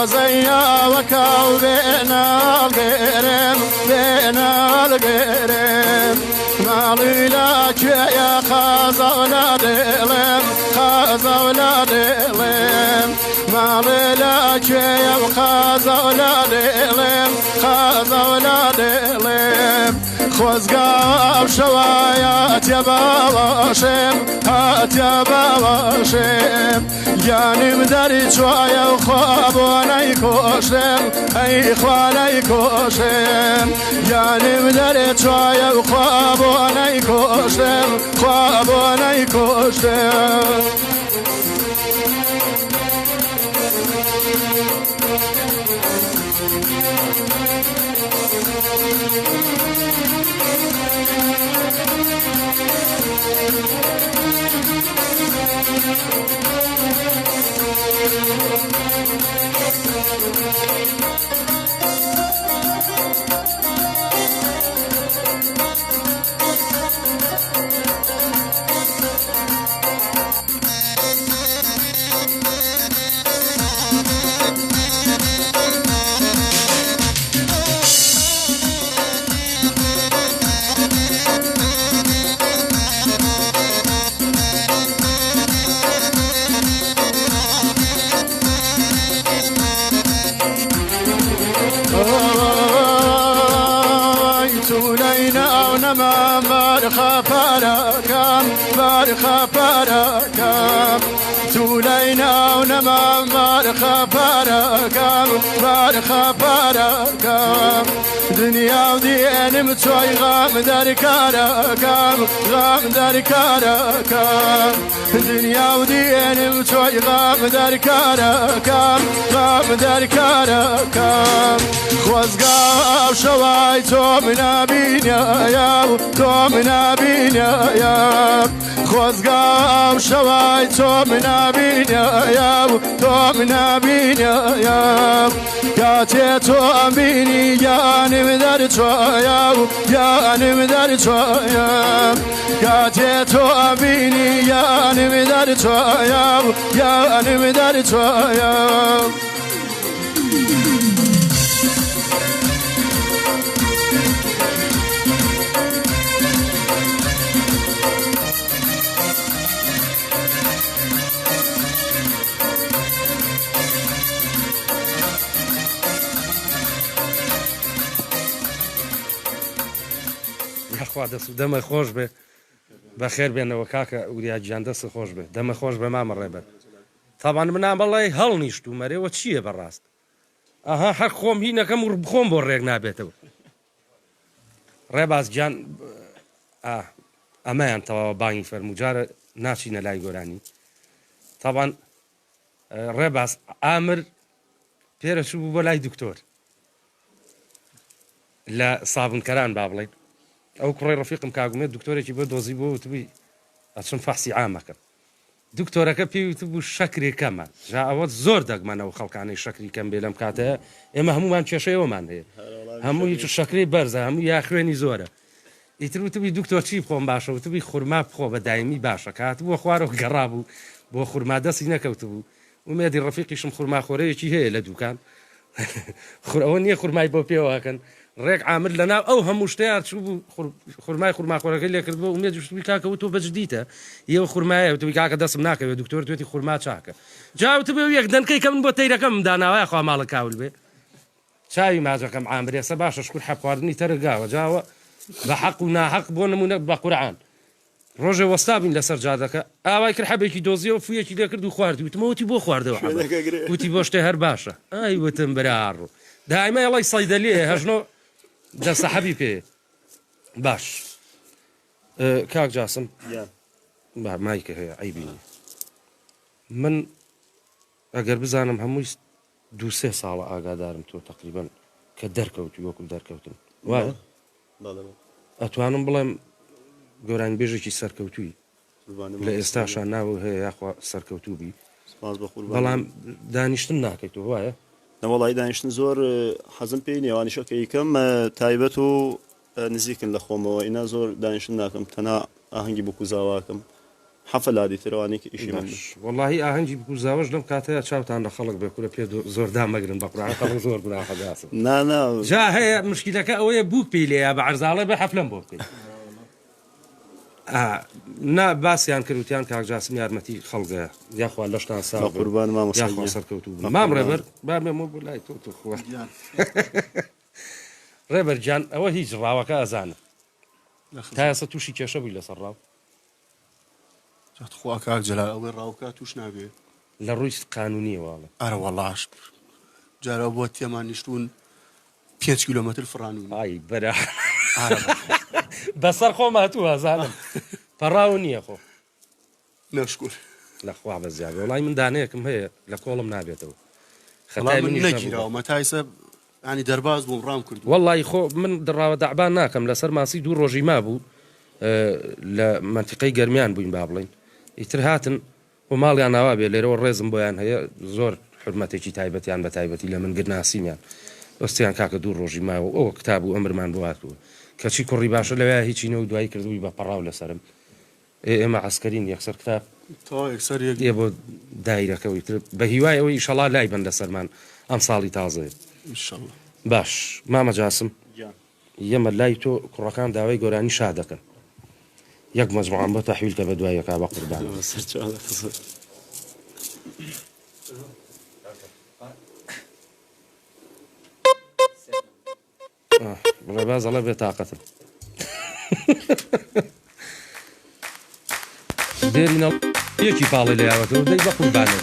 خۆزەیە وەکاو بێناڵ گێرم بێناڵ گێرم ماڵی لا کوێیە خازەولا دێڵێم خازەولا دێڵێم ماڵی لا کوێیە و خازەولا دێڵێم خازەولا دێڵێم خۆزگا ئەو شەوایە هاتیە باوەشێم هاتیە باوەشێم گیانم دەری چوایە و خوا بۆ نەیکۆشێم ئەی خوا نەیکۆشێم گیانم دەرێ چوایە و خوا بۆ نەیکۆشێم خوا بۆ نەیکۆشێم تولينا ونما مرخى بركام مرخى بركام دنيا ودين متوي غام دار كاركام غام دار كاركام دنيا ودين متوي غام دار كاركام غام دار كاركام خوزقا شواي تومنا بينا يا تومنا بينا يا خوزقا شواي تومنا بينا يا تومنا بينا يا كاتي تومبيني يعني مدار توايا يعني مدار توايا كاتي تومبيني يعني مدار توايا يعني مدار توايا خوا دەست دەمە خۆش بێ بەخێر بێنەوە کاکە وریاجیان دەست خۆش بێ دەمە خۆش بێ مامە ڕێبەر تاوان منان بەڵێ هەڵ نیشت و مەرێەوە چییە بەڕاست ئەها هەر خۆم هینەکەم و بخۆم بۆ ڕێک نابێتەوە ڕێباز گیان ئەمەیان تەواوە بانگی فەرموجارە ناچینە لای گۆرانی تاوان ڕێباز ئامر پێرە چوو بوو بۆ لای دکتۆر لە سابنکەران با بڵێن ئەو کوڕی ڕەفیقم کاگومێت دکتۆرێکی بۆ دۆزی بۆ وتبووی ئەچم فەحسی عامەکەم دکتۆرەکە پێی وتبوو شەکرێ کەمە جا ئەوە زۆر دەگمەنەوە خەڵکانەی شەکری کەم بێ لەم کاتەیە ئێمە هەمومان کێشەیەوەمان هەیە هەموو هیچ شەکری بەرزە هەموو یا خوێنی زۆرە ئیتر وتبووی دکتۆر چی بخۆم باشە وتبووی خورما بخۆ بە دایمی باشە کات بۆ خوارەوە گەڕا بوو بۆ خورما دەستی نەکەوت بوو ومێدی ڕەفیقیشم خورماخۆرەیەکی هەیە لە دوکان ئەوە نییە خورمای بۆ پێوەکەن ڕێک عامر لەناو ئەو هەموو شتیان چوو بوو خورمای خورماخۆرەکەی لێ کردبوو ومێ دوشتوی کاکەوت تۆ بەجدیتە ئێوە خورمایە وتوی کاکە دەستم ناکەوێت دکتۆر توێتی خورما چاکە جاوت بێ یەک دەنکەی کە من بۆ تەیرەکەم داناوای خوا ماڵە کاول بێ چاوی ماجەکەم عامرێسە باشە شکر حەب خواردنی تەرگاوە جاوە بە حەق و ناحەق بۆ نمونە بە قورعان ڕۆژێ وەستابین لەسەر جادەکە ئاوای کرد حەبێکی دۆزیەوە فویەکی لێ کرد و خواردی وتمەوەتی بۆ خواردەوە وتی بۆ شتێ هەر باشە ئای وتم برارڕوو دائیمە ئەڵی سەیدەلیە هەژنۆ دەستە حەبی پێ باش کاک جاسم مایکە هەیە ئەیبینی من ئەگەر بزانم هەمووی 2-3 ساڵە ئاگادارم تۆ تقریبان کە دەرکەوتی وەکو دەرکەوتن وایە ئەتوانم بڵێم گەورانی بێژێکی سەرکەوتووی لە ئێستاشان ناوە هەیە یاخوا سەرکەوتوو بەڵام دانیشتن ناکەیتەوە وایە نەوەڵی دانیشتن زۆر حەزم پێی نێوانیشەکە یکەم تایبەت و نزیکن لە خۆمەوە ئینا زۆر دانیشتن ناکەم تەنها ئاهەنگی بکو زاواکەم حەفە لادی ترەوانی ئیشی من واللهی ئاهەنگی بگوزاوەش لەم کاتەیە چاوتان لە خەڵک بێ کورە پێ زۆردا مەگرن بە قورآن خەڵک زۆر گوناحەداسن نا جا هەیە مشکلەکە ئەوەیە بووک پێی لێیە بە عەرزاڵێ بە حەفلەم بۆ بکەین نا باسییان کردوتیان کاکجاسم یارمەتی خەڵگە یاخوا لەشتان سا قوربان یاخوا سەرکەوتوو مام ڕێبەر بامێمە بۆ لای تۆ خۆ ڕێبەر گیان ئەوە هیچ ڕاوەکە ئەزانە تا ئێستا تووشی کێشە بووی لەسەر ڕاو خوا کاک جەلال ئەوەی ڕاوکە توش نابێ لە ڕووی قانونیە واڵە ئارە وەڵاش جارە بۆ تێمان نیشتون 5 کیلۆمەتر فڕانون ئای بەرا بەسەر خۆم هاتوو ئازانم پەڕاو نییە خۆ نەشکر لەخوا بە زیاد وڵای من دانەیەکم هەیە لە کۆڵم نابێتەوە خەڵای من نەگیراوە مەتایسە ینی دەرباز بووم ڕام کرد وەڵی خۆ من دڕاوە دەعبان ناکەم لەسەر ماسی 2 ڕۆژی مابوو لە منتیقەی گەرمیان بووین با بڵین ئیتر هاتن بۆ ماڵیان ناوا بێ لێرەوە ڕێزم بۆیان هەیە زۆر حرمەتێکی تایبەتیان بە تایبەتی لە من گرناسیمیان ئەستیان کاکە 2 ڕۆژی ماوە ئەوە کتاب و ئەمرمان بواتوە کەچی کوڕی باشە لەوێ هیچی نەوە دوایی کردووی بە پەڕاو لەسرم ئێمە عسکەرین یەکسەر کتاب ێ بۆ دایرەکەەوەی تر بە هیوای ئەوەی ئیشەڵا لای بن لەسەرمان ئەم ساڵی تازەیە باش مامە جاسم یەمە لای تۆ کوڕەکان داوای گۆرانی شا دەکەن یەک مەجموعان بە تەحویل کە بە دوایەکە بە قوربان ڕێباز ئەڵێ بێ تاقەتم دێرینە یەکی پاڵی لەیاوەتەوە دەی بە قوربانێ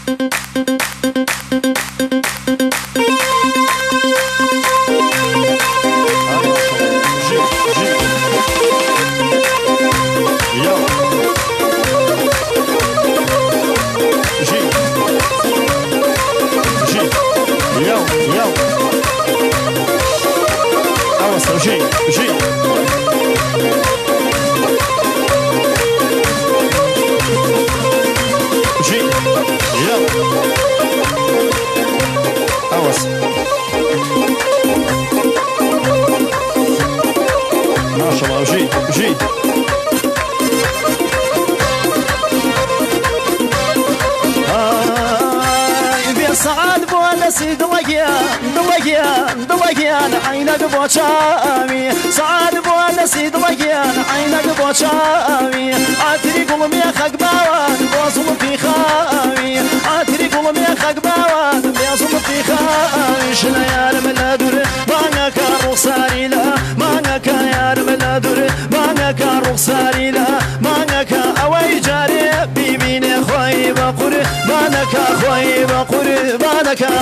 دڵەگیان عینەک بۆ چاوی سعاد بۆ نەسی دڵەگیان عینەک بۆ چاوی ئاتری گوڵمی خەک باوان بۆ زوڵفی خاوی ئاتری گوڵمی خەک باوان بێ زوڵفی خاوی شنە یارم لە دوورە مانگەکە ڕوخساری لە مانگەکە یارم لە دوورە مانگەکە ڕوخساری لە مانگەکە ئەوەی جارێ بیبینێ خۆی بە قورە مانەکە خۆی بە قورە مانەکە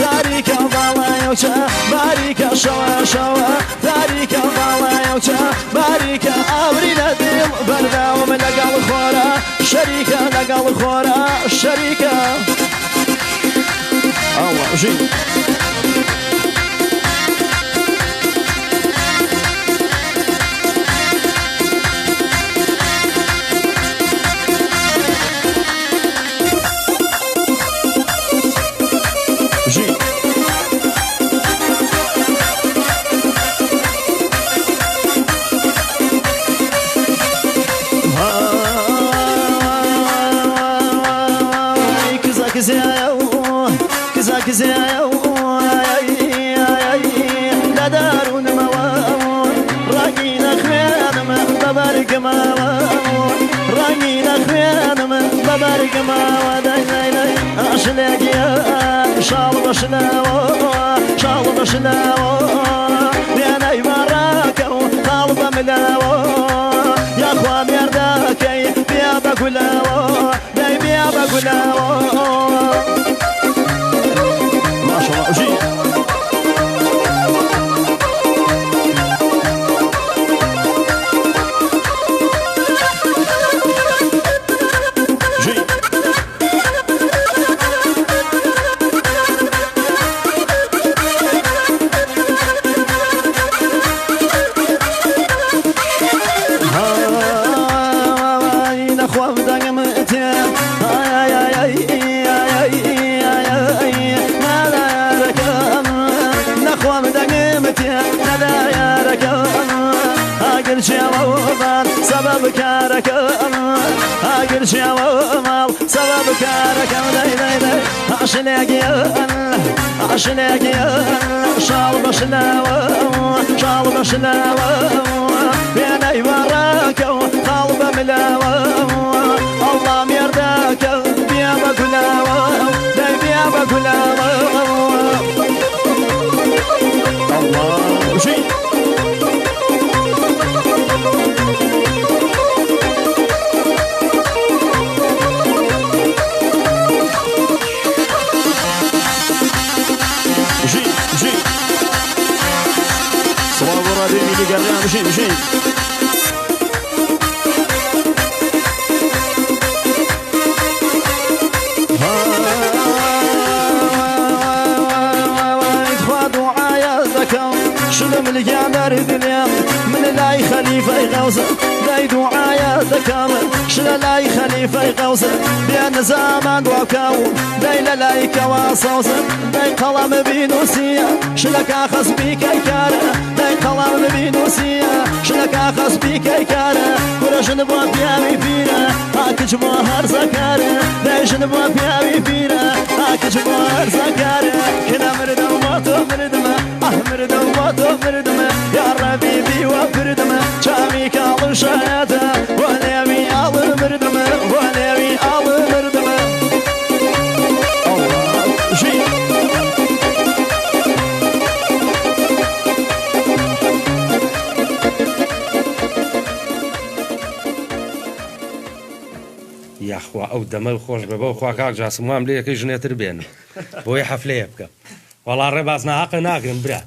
تاریکە باڵایەوچە باریکە شەوە تاریکە باڵایەوچە باریکە ئاوری لە دڵ بەرداوم لەگەڵ خۆرە شەریکە لەگەڵ خۆرە شەریکە ئاوەژی شاڵ بەشناوە وێنەی باڕاکە و تاڵ بە ملاوە یاخوا مێردەکەی قربان سبب كاركم اقل شوال سبب كاركم داي داي داي عشلاقي شال بشلاوة بين اي وراك قلب ملاوة الله ميرداك بيابا كلاوة داي بيابا كلاوة الله شيء مشي مشي شلم الجامر الدنيا من لاي خليفة يغوزة لاي دعايا ذكامر شل لاي خليفة يغوزة بين زمان وكاو لاي لاي كواصوزة لاي قلم بينوسيا شلك أخص بيك يكارة لاي قلم بينوسيا شلك أخص بيك يكارة ورجن بوا بيامي فينا هاكج بوا هر زكارة لاي جن بوا بيامي فينا هاكج بوا هر زكارة كنا مردم وطو مردم مردم وطو مردم يا ربيبي وفردم شامي كالو شهادة وليمي آل مردم وليمي آل مردم الله شيء یاخوا ئەو دەمە خۆش بە بەو خوا کاک جاسم وام لێ یەکەی ژنێتر بێنم بۆی هەفلەیە بکە وەڵا ڕێباز ناحەقە ناگرن برا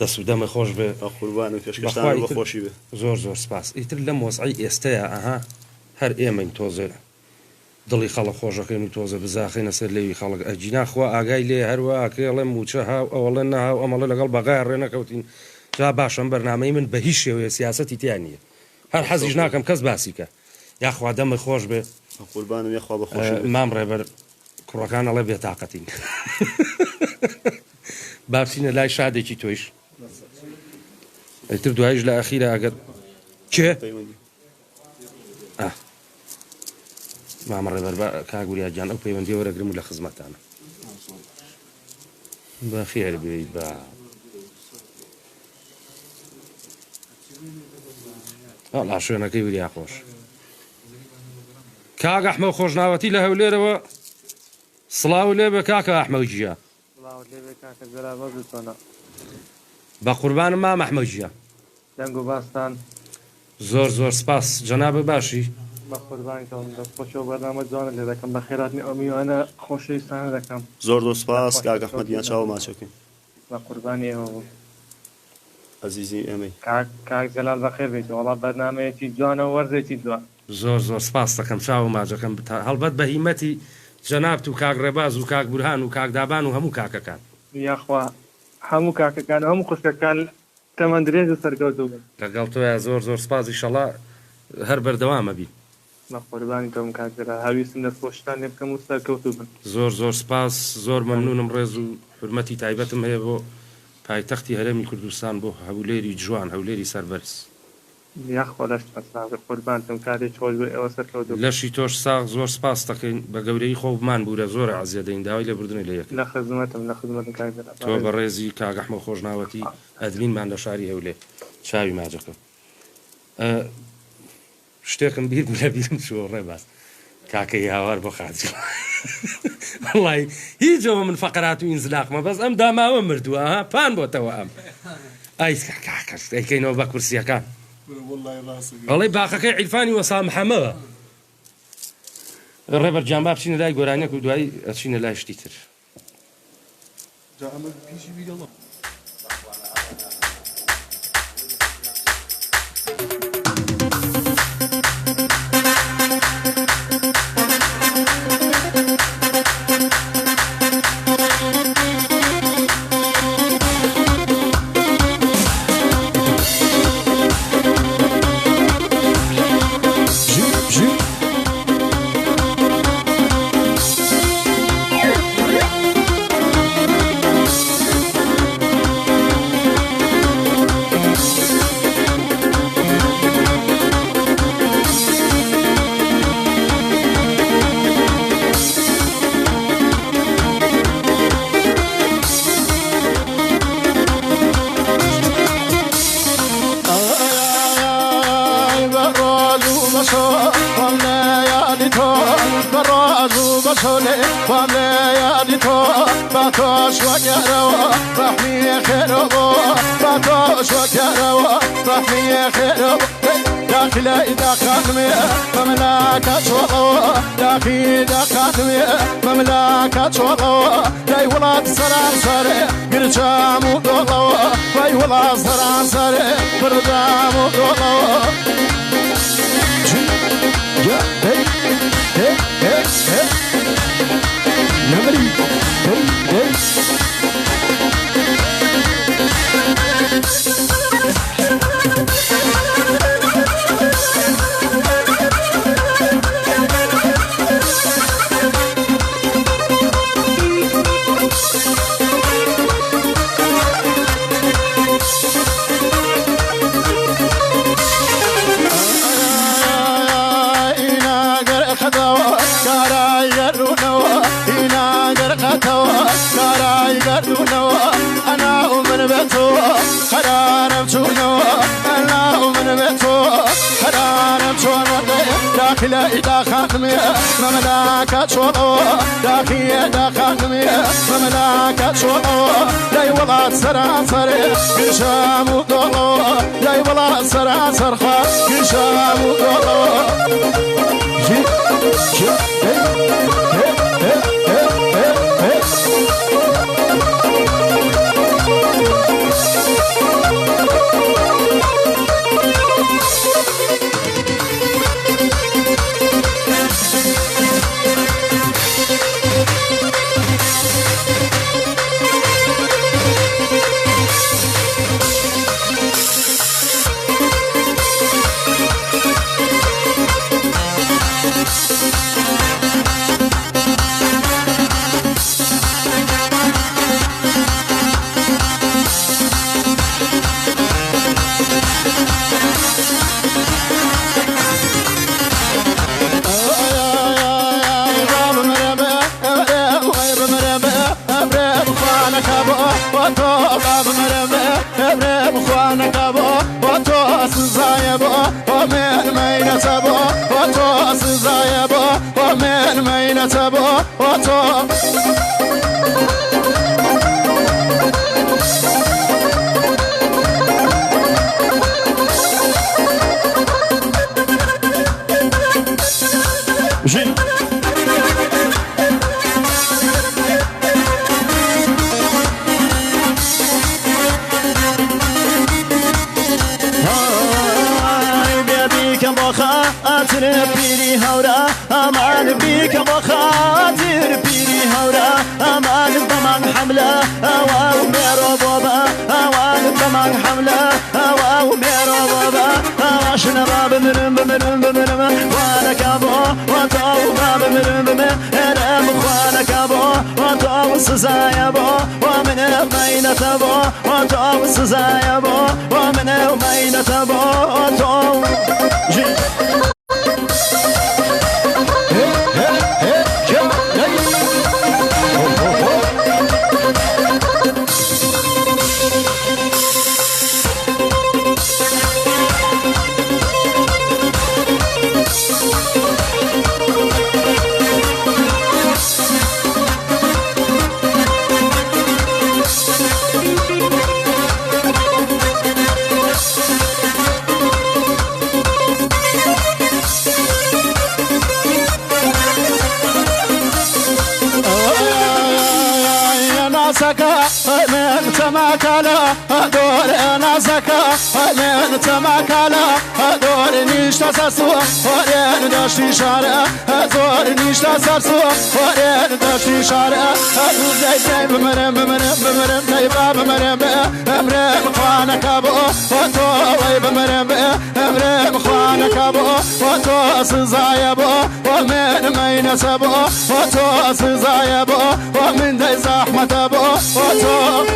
دەست و دەمە خۆش بێ قوربان و پێشکەشتان بەخۆشی بێ زۆر زۆر سپاس ئیتر لەم وەزعی ئێستەیە ئەها هەر ئێمەین تۆزە دڵی خەڵک خۆشەکەین و تۆزە بزاخینە سەر لێوی خەڵک ئەجینا خوا ئاگای لێ هەروە ئەکێڵێ موچە هاو ئەوەڵێ نەهاو ئەمەڵە لەگەڵ بەغای ڕێنەکەوتین جا باشم بەرنامەی من بە هیچ شێوەیە سیاسەتی تیان نییە هەر حەزیش ناکەم کەس باسیکە یاخوا دەمە خۆش بێ قوربانم یاخوا بەخۆشی مام ڕێبەر کوڕەکان ئەڵێ بێتاقەتین بابچینە لای شادێکی تۆیش ئەیتر دوایش لە ئەخیرە ئەگەر کێ مامە ڕێبەر کاگوریا گیان ئەو پەیوەندی وەرەگرم و لە خزمەتانە بە خێر بێیت بە لا شوێنەکەی وریا خۆش کاک ئەحمە خۆشناوەتی لە هەولێرەوە سڵاو لێ بە کاکە ئەحمەوجیە بە قوربانم مام ئەحمەوجیە دەنگ و باستان زۆر زۆر سپاس جەنابە باشی بە قوربانیتەوە دەستخۆشەوە بەرنامە جوانە لێ دەکەم بە خێراتنی ئەمیوانە خۆشەویستانە دەکەم زۆر زۆر سپاس کاک ئەحمەدیان چاوە ماچەکەین بە قوربانی ئێوە عزیزی ئێمەی کاک جەلال بەخێر بێت وەڵا بەرنامەیەکی جوانە و وەرزێکی جوان زۆر زۆر سپاس دەکەم چاوە ماجەکەم هەڵبەت بە هیمەتی جەنابت و کاک ڕێباز و کاک بورهان و کاک دابان و هەموو کاکەکان یاخوا هەموو کاکەکان هەموو خوشکەکان تەمەند درێژ و سەرکەوتوو بن لەگەڵ تۆیە زۆر زۆر سپاس ئیشەڵا هەر بەردەوامە بین بە قوربانی تۆم کاکجەلا هەویستم دەستخۆشتان لێ بکەم و سەرکەوتوو بن زۆر زۆر سپاس زۆر مەمنونم ڕێز و حرمەتی تایبەتم هەیە بۆ پایتەختی هەرێمی کوردستان بۆ هەولێری جوان هەولێری سەربەرز یاخوا لەشت مەساغ قوربانتم کارێک خۆش بۆ ئێوە سەرکەوتوو لەشی تۆش ساغ زۆر سپاس دەکەین بە گەورەی خۆ بمان بوورە زۆر عەزیە دەین داوای لێبوردنی لە یەک لە خزمەتم کاکجەلا تۆ بە ڕێزی کاک ئەحمە خۆشناوەتی ئەدمینمان لە شاری هەولێ چاوی ماجەکە شتێکم بیر بوو لە بیرم چووە ڕێباز کاکەی هاوار بۆ خاجی وەڵی هیچەوە من فەقەرات و ئینزلاقمە بەس ئەم داماوە مردووە پان بۆتەوە ئەم ئایکەس ئەیکەینەوە بە کورسیەکان وەڵی باخەکەی عیرفانی وەسا محەمەوە ڕێبەر جانبا بچینە لای گۆرانیەک و دوایی ئەچینە لای شتی تر واملي يادي تو باتوش وكروا رحمي خيرو باتوش وكروا رحمي خيرو داخل إذا خدمي مملكة شوقو داخل إذا خدمي مملكة شوقو داي ولاد سرانسر قرشام ودولو داي ولاد سرانسر قردام ودولو نمري أنا ومن بيتو خرار بتونو أنا ومن بيتو خرار بتونو داخل إذا خدمي مملكة شوقو داخل إذا خدمي مملكة شوقو داي ولاد سرانسر قرشام ودولو داي ولاد سرانسر خا قرشام ودولو بيري هورا أمان بيك وخاطر بيري هورا أمان ضمان حملة أواو ميرو بابا أوان ضمان حملة أواو ميرو بابا أواشنا باب مرم بمرم بمرم وانا كابو وطاو باب مرم بمرم إرم وانا كابو وطاو سزايا بو ومن المينة تبو وطاو سزايا بو ومن المينة تبو وطاو من تماكلا دور انا زكا من تماكلا دور نيشتا سرسو ورين داشتي شارع دور نيشتا سرسو ورين داشتي شارع زي زي بمرم بمرم بمرم دايبا بمرم امرم خوانك ابو وتو وي بمرم امرم خوانك ابو وتو سزايبو ومن مين سبو وتو سزايبو ومن داي زحمة ابو وتو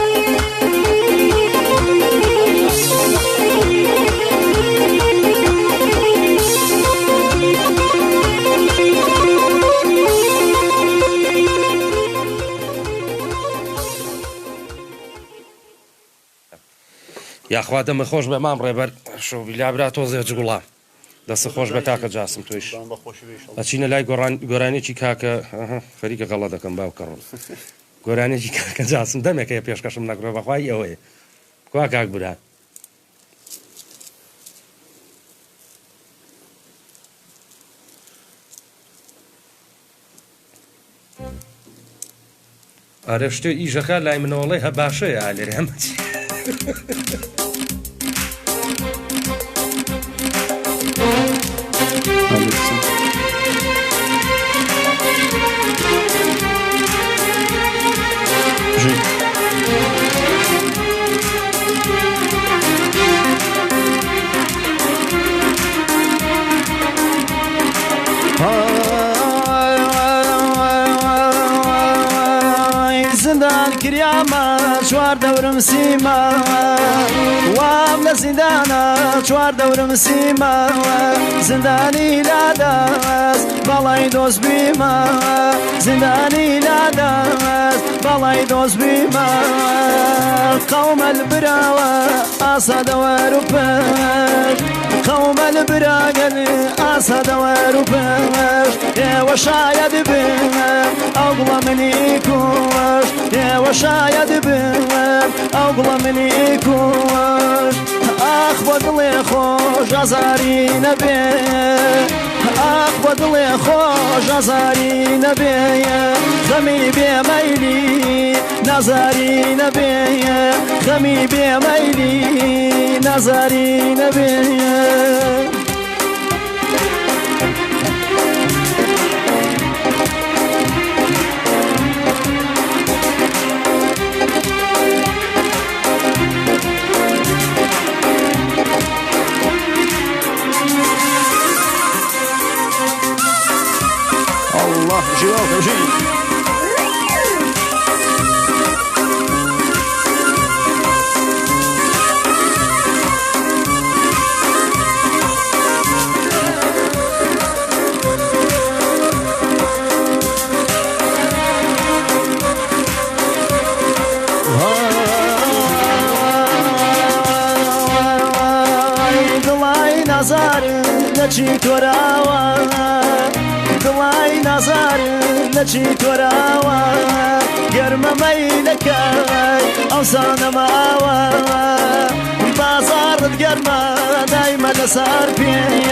یاخوا دەمە خۆش بە مام ڕێبەر شۆ بیلابرا تۆزێ جوڵا دەست خۆش بە کاکە جاسم تۆیش ئەچینە لای گۆرانێکی کاکە فەریکە غەڵە دەکەم باوکەڕۆن گۆرانێکی کاکە جاسم دەمێکەیە پێشکەشم نەکرێ بەخوای ئەوەیە کوا کاک برا ئارێ شتێ ئیژەکە لای منەوەڵی هە باشەیە ئالێرە ئەمەچی زندان کریامە چوار دەورم سیمە وام لە زیندانە چوار دەورم سیمە زندانی لادەست بەڵای دۆست بیمە زندانی لادەست بەڵای دۆست بیمە قەومە براوە ئاسا دەوەر و پەش قەومە براگەن ئاسا دەوەر و پەش ئێوە شاید بن ئەو گوڵە منی کوش ئێوە شاید بن ئەو گوڵە منی کوش ئاخ بۆ دڵێ خۆش ئازاری نەبێ ئاخ بۆ دڵێ خۆش ئازاری نەبێ خەمی بێمەیلی نازاری نەبێ خەمی بێمەیلی نازاری نەبێ الله جواب توجيه دڵای نازار نەچی تۆراوە دڵای نازار نەچی تۆراوە گەرمەمەی نەکەی ئەوسا نەماوە بازارت گەرمە دایمە لەسەر پێی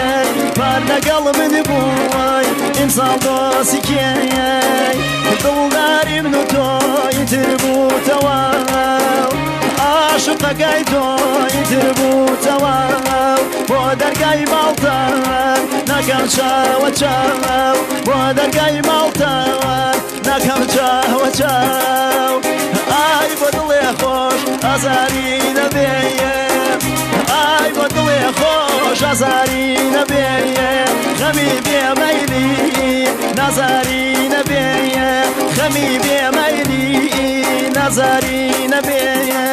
پار لەگەڵ من بووی ئیمساڵ دۆسی کێی دڵداری من و تۆی تر بووتەوە عاشقەکەی تۆی تر بووتەوە بۆ دەرگای ماڵتان نەکەم چاوە چاو بۆ دەرگای ماڵتان نەکەم چاوە چاو ئای بۆ دڵێ خۆش ئازاری نەبێیە ئای بۆ دڵێ خۆش ئازاری نەبێیە خەمی بێمەیلی نازاری نەبێیە خەمی بێمەیلی نازاری نەبێیە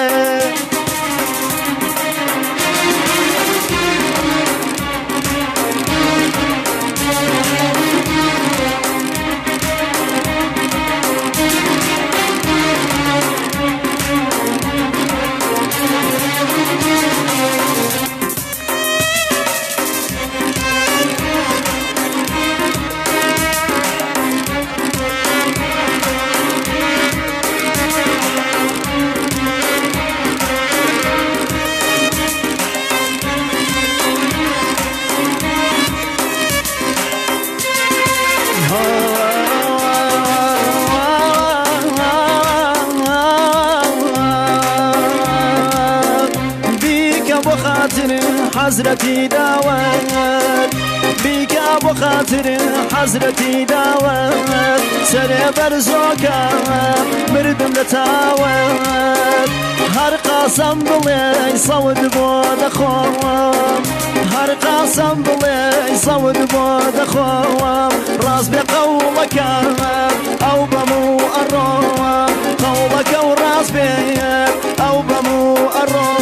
حزرتي داوات بيك ابو خاطر حزرتي داوات سري برزوكا مردم لتاوات هر قاسم بلي صود بود خوام هر قاسم بلي صود بود خوام راس بقولك او بمو الروام قولك وراس بيك او بمو الروام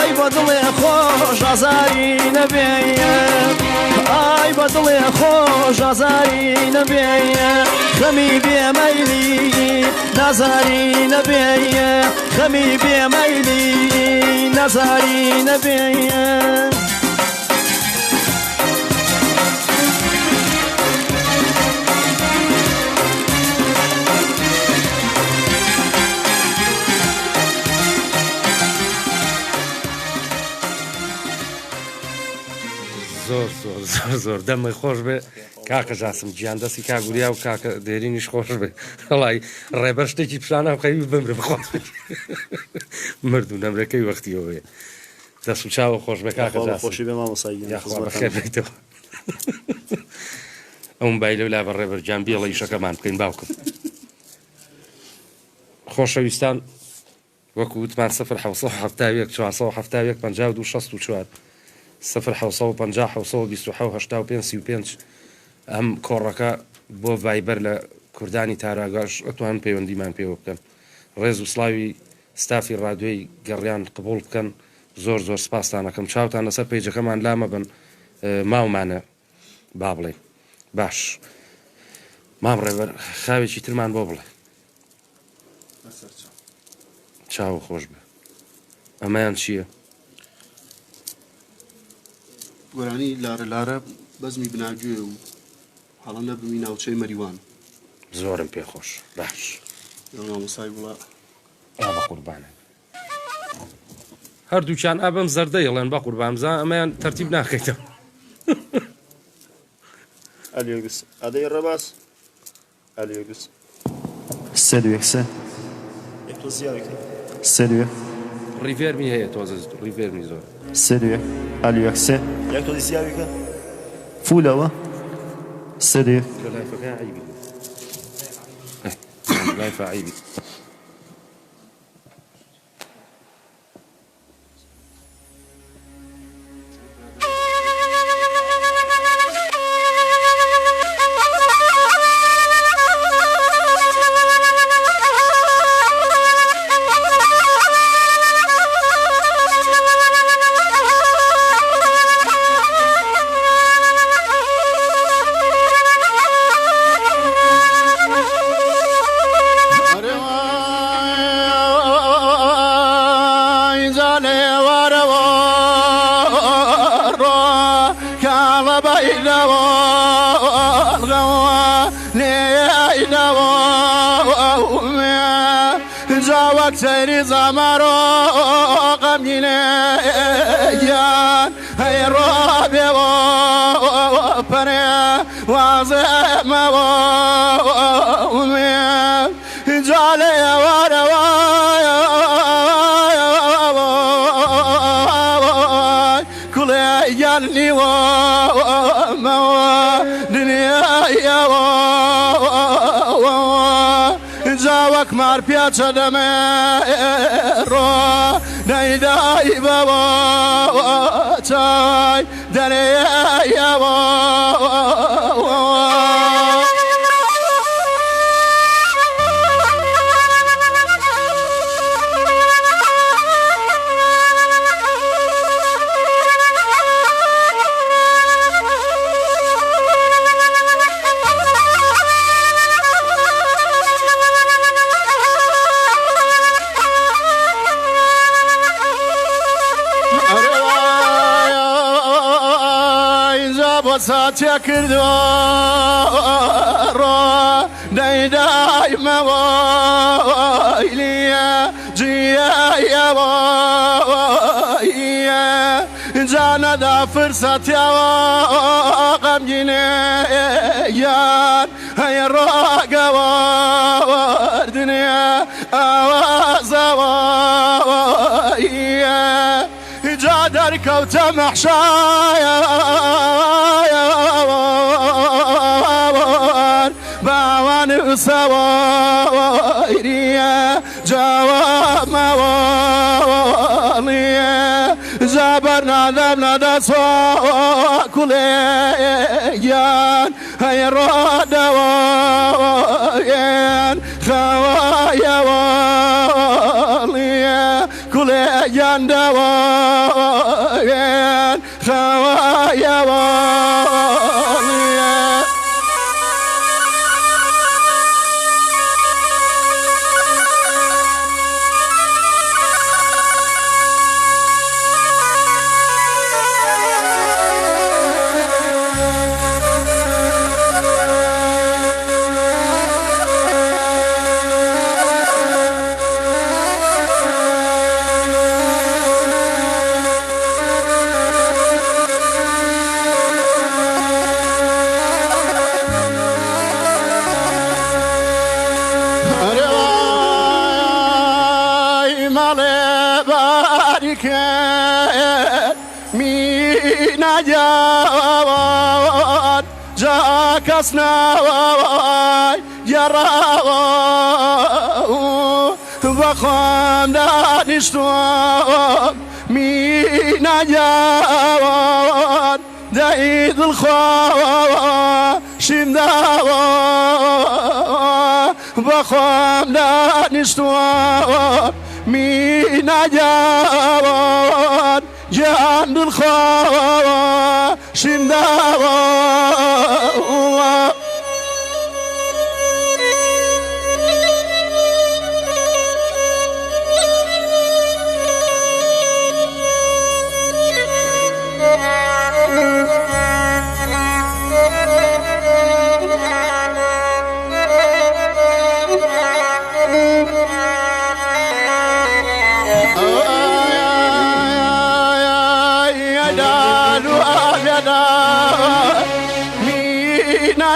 اي بدلي خوش ازاري نبيه اي بدلي خوش ازاري نبيه خمي بميلي نزاري نبيه خمي بميلي نزاري نبيه زۆر دەمەی خۆش بێ کاکە جاسم گیان دەستی کاگوریا و کاکە دێرینیش خۆش بێ هەڵی ڕێبەر شتێکی پیشانە بخەوی بمرە بخۆش مردوو نەمرەکەی وەختیەوەیە دەست و چاوە خۆش بێ کاکە خۆشی بێ مامۆسای بەخێر بێتەوە ئەوم بای لەو لا بە ڕێبەر گیان بێڵە ئیشەکەمان بکەین باوکم خۆشەویستان وەکو وتمان 1970 470 52 64 1950 ئەم کۆڕەکە بۆ ڤایبەر لە کوردانی تاراگاش ئەتوان پەیوەندیمان پێوە بکەن ڕێز و سڵاوی ستافی ڕادیۆی گەڕیان قبول بکەن زۆر زۆر سپاسان ئەەکەم چاوتان لەسەر پێیجەکەمان لامە بن ماومانە با بڵێ باش مام ڕێبەر خاوێکی ترمان بۆ بڵێ چاو خۆش بێ ئەمەیان چییە؟ گۆرانی لارە بەزمی بناگوێ و هەڵە نەبمی ناوچەی مەریوان زۆرم پێخۆش باش مامۆسای بڵە بە قوربانە هەردووچیان ئابم زەردەیڵێن بە قوربانزان ئەمەیان تەرتیب ناکەیتەوە ئەلیۆگس ئەدەی ڕەباس ئەلیۆگس سێ تۆ زیاوێکە سێ ڕیڤێرمی هەیە تۆزە ڕیڤێرمی زۆر سێ ئەلیۆک سێ یەک تۆ زیاوێکە فولەوە سێ لایفەکە عیبی لایفە عیبی سيري زمارو غمينه يان هي رابي وبري وازم ومي جالي وروا كل يالني وما دنيا جاوك مار پیاچه دمه رو نیدای بابا چای دنیا ساتيا كردو رو داي مويليا جيا يا ويا جانا دا فرصتيا غمجيني يان هاي الرقا وردنيا اوازا جادر كوت محشايا باوان سوايريا جواب مواليا جابرنا ذبنا دسوا كليان هاي الرادة وين خوايا واليا كليان دواين خوايا واليا مالي باركة مينا جوان جاك سناوي جراو بخوام دانشتوام مينا جوان دايد الخوا شمداوا بخوام دانشتوام مينا جوان جان الخوا شمداوا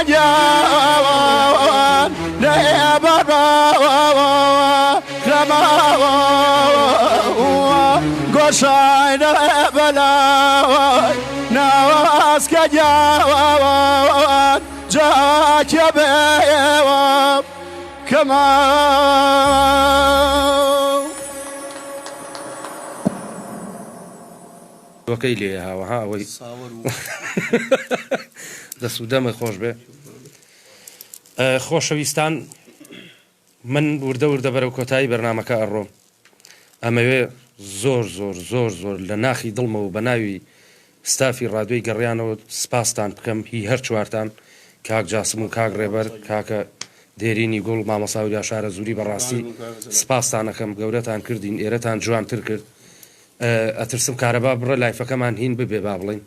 جوان لا بابا كما قصايد بلا نواس كجوان جاك يا كما وكيلي ها وي دەست و دەمە خۆش بێ خۆشەویستان من وردە بەرەو کۆتایی بەرنامەکە ئەڕۆم ئەمەوێ زۆر لە ناخی دڵمە و بە ناوی ستافی ڕادیۆی گەڕیانەوە سپاستان بکەم هی هەر چوارتان کاک جاسم و کاک ڕێبەر کاکە دێرینی گوڵ مامۆستا وریا شارە زووری بەڕاستی سپاستان ئەەکەم گەورەتان کردین ئێرەتان جوانتر کرد ئەترسم کارەبا بڕە لایفەکەمان هین ببێ با بڵین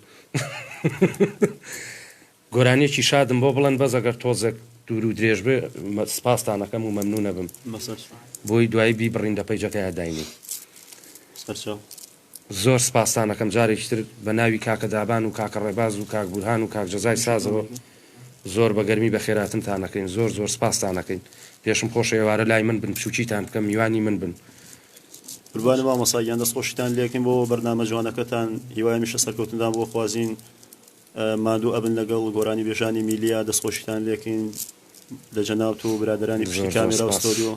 گۆرانێکی شادم بۆ بڵند بەس ئەگەر تۆزێک دوور و درێژ بێ سپاستانەکەم و مەمنونە بم بۆی دوایی بی بڕین دە پەیجەکەیە داینی زۆر سپاستانەکەم جارێکتر بە ناوی کاکە دابان و کاکە ڕێباز و کاک بورهان و کاک جەزای سازەوە زۆر بە گەرمی بە خێراتنتانەکەین زۆر سپاستانەکەین پێشم خۆش ئێوارە لای من بن پشوچیتان بکەم میوانی من بن قوربانی مامۆستایان دەستخۆشیتان لێکین بۆ بەرنامە جوانەکەتان هیوای میشە سەرکەوتندان بۆ خوازین مادوو ئەبن لەگەڵ گۆرانی بێژانی میلیا دەستخۆشیتان لێکین لە جەناوت و برادرانی پشتی کامێرا و ستۆدیۆ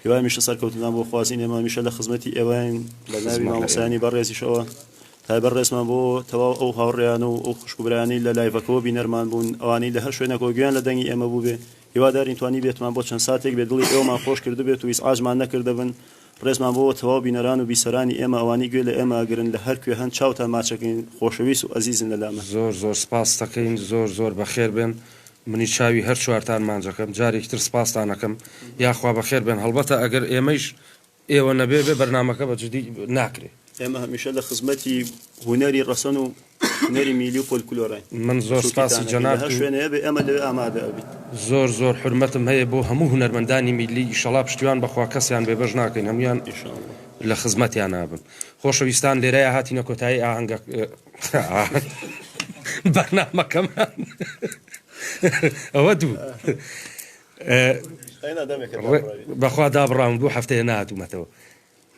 هیوای میشە سەرکەوتندان بۆ خوازین ئێمە میشە لە خزمەتی ئێوەین لە ناوی مامۆستایانی بەڕێزیشەوە تایبەت ڕێزمان بۆ تەواو ئەو هاوڕێیان و ئەو خوشکبرانی لە لایڤەکەەوە بینەرمان بوون ئەوانی لە هەر شوێنەکەەوە گویان لە دەنگی ئێمە بوو بێ هیوادارین توانی بێتمان بۆ چەند ساتێک بێ دڵی ئێوەمان خۆش کرد بێت و هیچ ئاژمان نەکردە بن ڕێزمان بۆ تەواو بینەران و بیسەرانی ئێمە ئەوانی گوێ لە ئێمە ئەگرن لە هەر کوێ هەند چاوتان ماچەکەین خۆشەویست و ئەزیزن لەلامە زۆر سپاس دەکەین زۆر بەخێر بێن منی چاوی هەر چوارتان مانجەکەم جارێکتر سپاستانەکەم یاخوا بەخێر بێن هەڵبەتە ئەگەر ئێمەش ئێوە نەبێ بێ بەرنامەکە بە جدی ناکرێ ئێمە هەمیشە لە خزمەتی هونەری ڕەسەن و هونەری میلی و فۆلکلۆرای من زۆر سپاسی جەناب شوێنەیە بێ ئەمە لەوێ ئامادە ئەبیت زۆر حرمەتم هەیە بۆ هەموو هونەرمەندانی میلی ئیشەڵا پشتیوان بەخوا کەسیان بێبەش ناکەین هەمویان لە خزمەتیان نابن خۆشەویستان لێرەیە هاتینە کۆتایی ئاهەنگە بەرنامەکەمان ئەوە دوو بەخوا دابڕاون دوو هەفتەیە نهاتوومەتەوە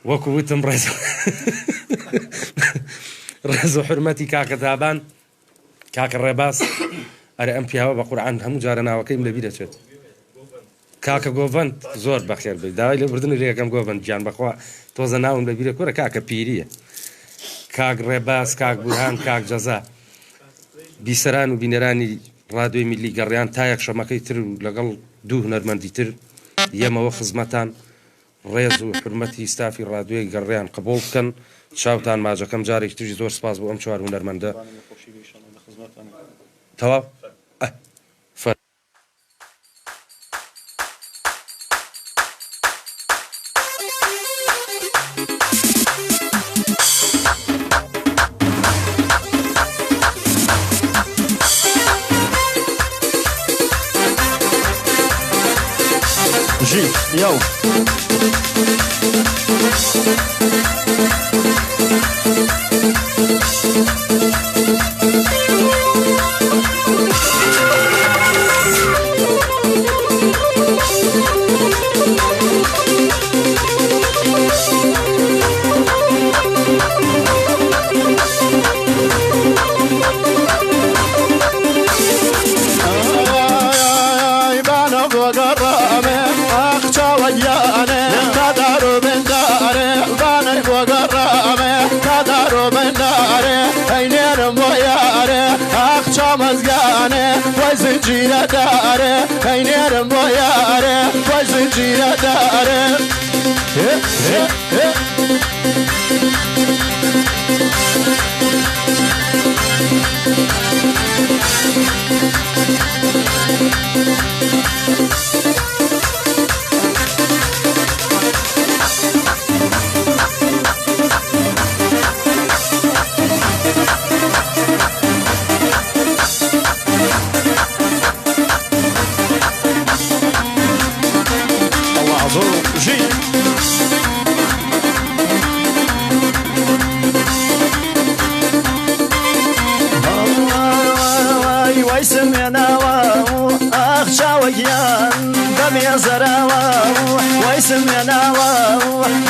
وەکو وتم ڕێز و حرمەتی کاکە دابان کاکە ڕێباس ئەرە ئەم پیاوە بە قورعان هەموو جارە ناوەکەیم لەبی دەچێت کاکە گۆڤەند زۆر بەخێر بێت داوای لە بردن ڕێەکەم گۆڤەند گیان بەخوا تۆزە ناوم لەبیرە کورە کاکە پیریە کاک ڕێباس کاک بورهان کاک جەزا بیسەران و بینەرانی ڕادیۆی میلی گەڕیان تا یەک شەمەکەی تر و لەگەڵ دوو هونەرمەندی تر یەمەوە خزمەتان ڕێز و حرمەتی ستافی ڕادیۆی گەڕیان قبول بکەن چاوتان ماجەکەم جارێک تری زۆر سپاس بۆ ئەم چوار هونەرمەندە تەواو Yo. زنجيرة داره هينيرم بوياره باي زنجيرة داره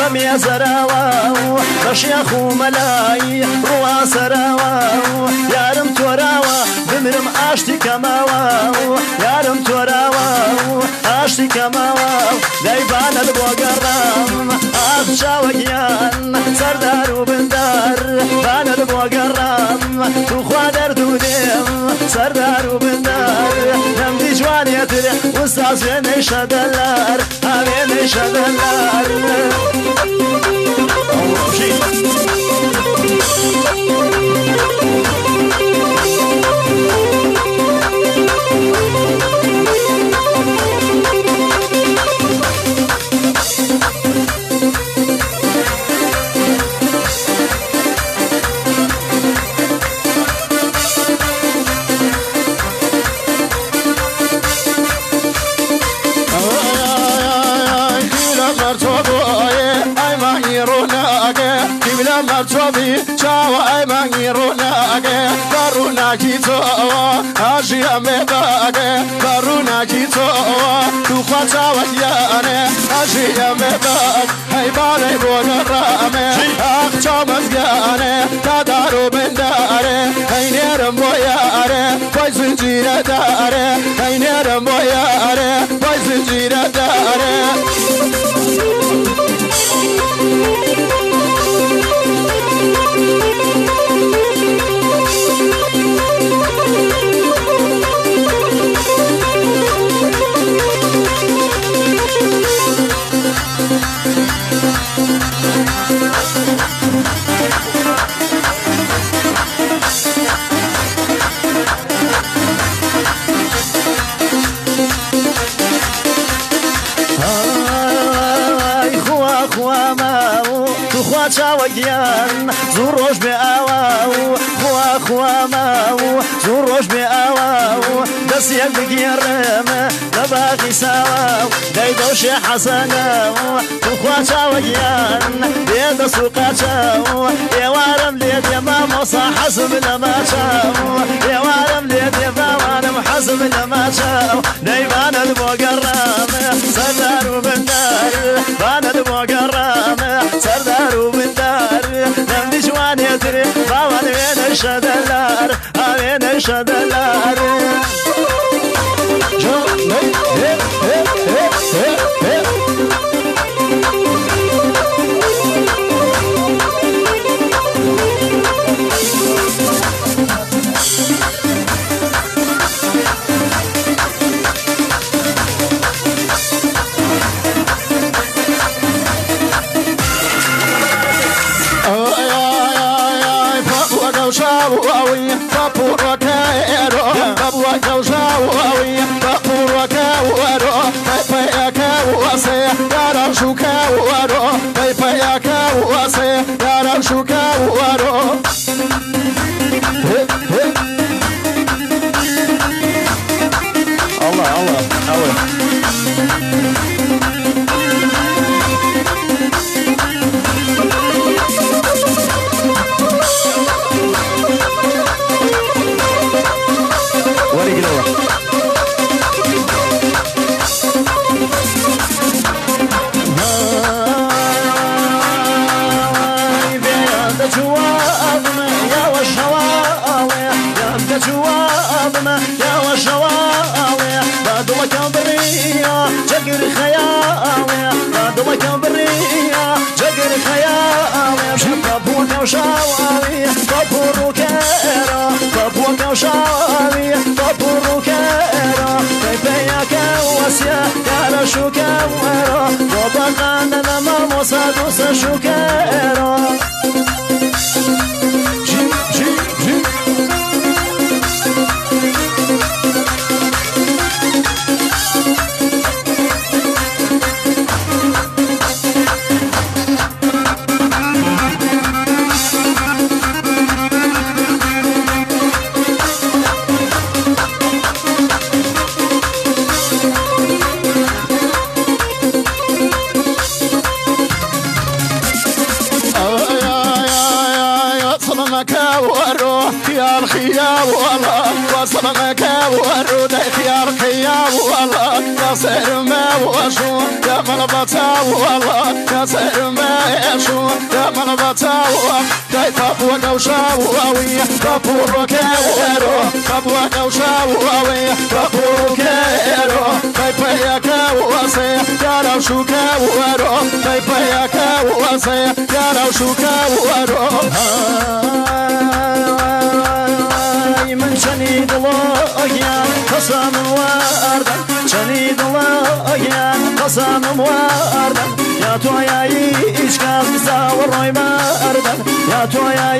بميا زراوا بشيخ ملاي روا سراوا يارم توراوا بمرم اشتي كماوا يارم توراوا اشتي كماوا دايبان البوغرام اخشاويان سردار وبندار بان البوغرام تخوادر دوديم سردار وبندار نمدي جواني تري استاذ وين شدلار وين شدلار مرتبي شاوا أيماني روناقة بارونا كيتوا أجي أمباقة بارونا كيتوا تخوا تاويانة أجي أمباق هاي بالي بوغرامة أخ تامزقانة تدارو بندارة هاي نيرم بويارة باي زنجيرة دارة هاي نيرم بويارة باي زنجيرة دارة چاوگیان زوروش به آواو خوا خوا ماو زوروش به آواو دست یک بگیرم لباقی ساواو دیدوش حسناو تو خوا چاوگیان دید سوقا چاو یوارم لید یمام وصا حسب لما چاو یوارم لید یمام حسب لما چاو دیوان المقرام سردار و بندار بان المقرام سردار و بندار نمدي جوان يدري باوان وين الشدلار وين الشدلار جو هي هي هي هي شاوي طبوك وشاوي طبوك شوكيرو وبقانا لما مصادوس شوكيرو جي جي جي يا الخياب والله وصلك ورود يا الخياب والله يا سر ما وشو يا ملبتا والله يا سر ما يشو يا ملبتا كيف ابوك وشاوي بابوك يرو بابوك وشاوي بابوك يرو كيف ياك وسي يا لو شو كورو كيف ياك وسي يا لو شو كورو من شنيد الله قسم واردا شنيد الله قسم واردا يا تو يا إشكاس تساور ما أردا يا تو يا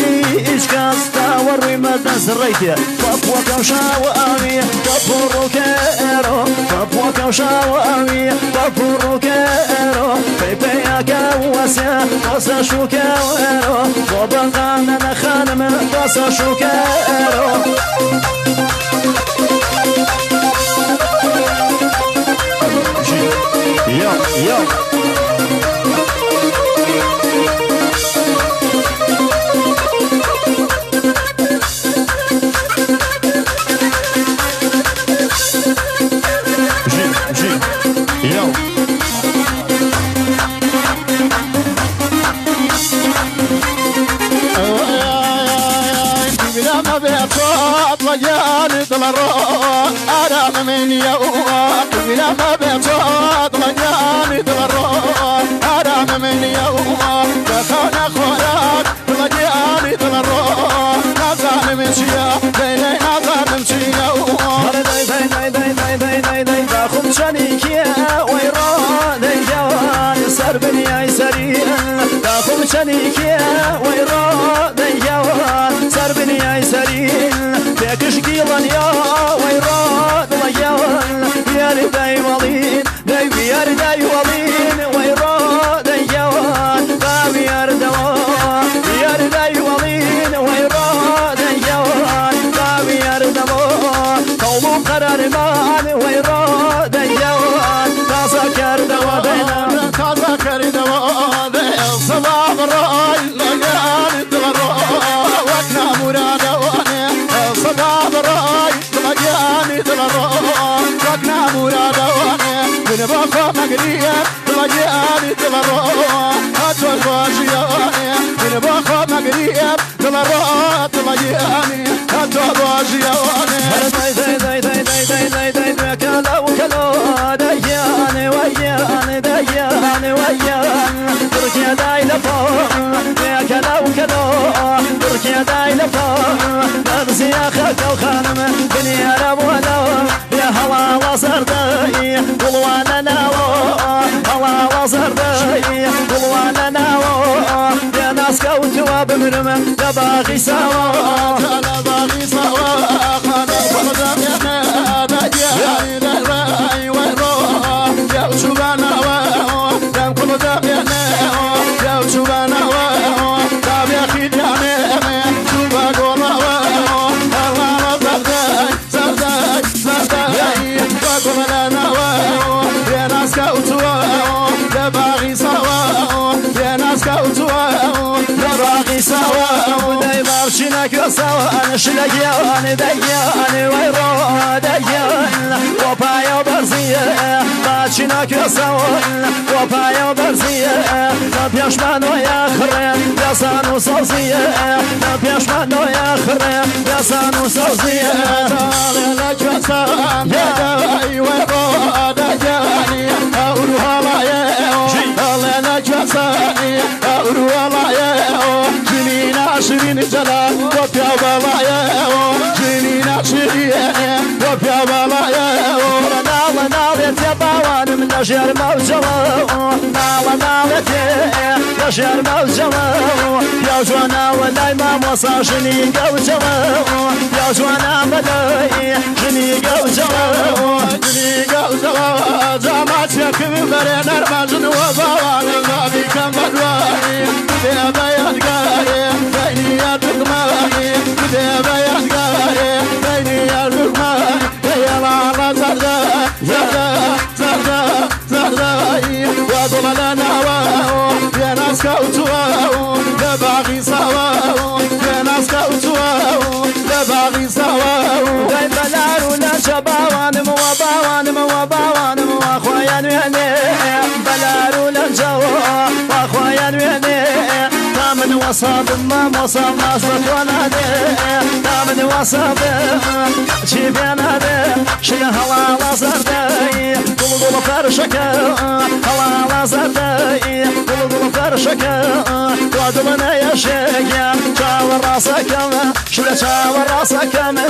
إشكاس تساور ما تسريت بابوك وشاوي بابوك إيرو بابوك وشاوي بابوك إيرو بيبي يا كواسيا وسا شو كيرو وبقانا نخانم وسا شو كيرو Yo, yo. طليان دلرو أرام من يوم إلى ما بيتوت طليان دلرو أرام من يوم دخلنا خوراك طليان دلرو نزال من شيا ليلي نزال من شيا داي باخذ شنيكيا ويرا داي جوان سر بني سريع باخذ شنيكيا ويرا داي جوان سر بني سريع تكش قيلا يا ويراد ليال يا داي ولين داي بيار داي ولين ويراد ديوان بابيار دوا بيار داي ولين ويراد ديوان بابيار دوا قوم قرار مان ويراد ديوان تذكر دوا بينا تذكر دوا بينا صباح الراي لقان دلرو وكنا مرادا صدام راي طلقاني دلرو وكنا مرادا من بخا مقرية طلقاني دلرو هاتوا الواجياني من بخا مقرية دلرو طلقاني هاتوا الواجياني داي كلا وكلا دياني وياني دياني وياني تركيا داي لفون يا كلا وكلا تركيا داي لفون درسي يا خلق وخانم بني عرب ولو يا هلا وصر داي قلوانا ناو هلا وصر داي قلوانا ناو يا ناس كوتوا بمرم يا باغي سوا يا باغي سوا خانا بردم يا نادي راي وروح يا شبانا دم كل دم يا شبانا دم يا خدامي شبا قولا الله زرداي زرداي زرداي وقولا نوا يا ناس كوتوا يا باغي سوا يا ناس كوتوا يا باغي سوا داي مارشينك سوا نشلقيان ديان ويرو ديان وبايو برزيه مارشينك سوا وبايو برزيه نبيش منو يا خرين يا سانو صوزيه نبيش منو يا خرين يا سانو صوزيه لك وسان يا داي ويرو ديان أروح الله لك وسان أروح الله جنين عشرين جلال وبيا بلايا جنين عشرين وبيا بلايا نال ناڵێت یا باوانم لە ژێرمە و جەڵە ناڵە ناڵێتێ لە ژێرمە و جەڵە یا جواناوە لای مامۆسا ژنی گەوجەڵە یا جوانا بەلای ژنی گەوجەڵە ژنی گەوجەڵە جاماچێکم بەرێ نەرمەژنوە باوانم نابیکەم بەدوایی بدێ بە یادگارێ بەینی یادگمانی بدێ بە یادگارێ بەینی یادگمانی هێڵاڵە زەردە زەردە زەردە زەردایی وا دڵە لە ناوە پێناز کەوتووە لە باغی ساوە پێناز کەوتووە لە باغی ساوە دای بەلار و لەچە باوانم وە باوانم وە باوانم وا خۆیان وێنێ بەلار و لەنجەوە وا خۆیان وێنێ تا من وەسابم مامۆسا ماس بە تۆ نادێ تا من وەسابم چی پێ نادێ شنە هەڵاڵە زەردەی گوڵ گوڵ فەرشەکە هەڵاڵە زەردەی گوڵ گوڵ فەرشەکە تۆ دڵە یەشێکیان چاوە ڕاستەکەمە شنە چاوە ڕاستەکەمە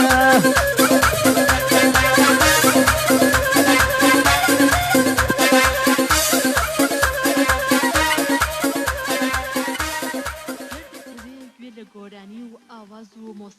گوێ لە گۆرانی و ئاواز و مۆسیقی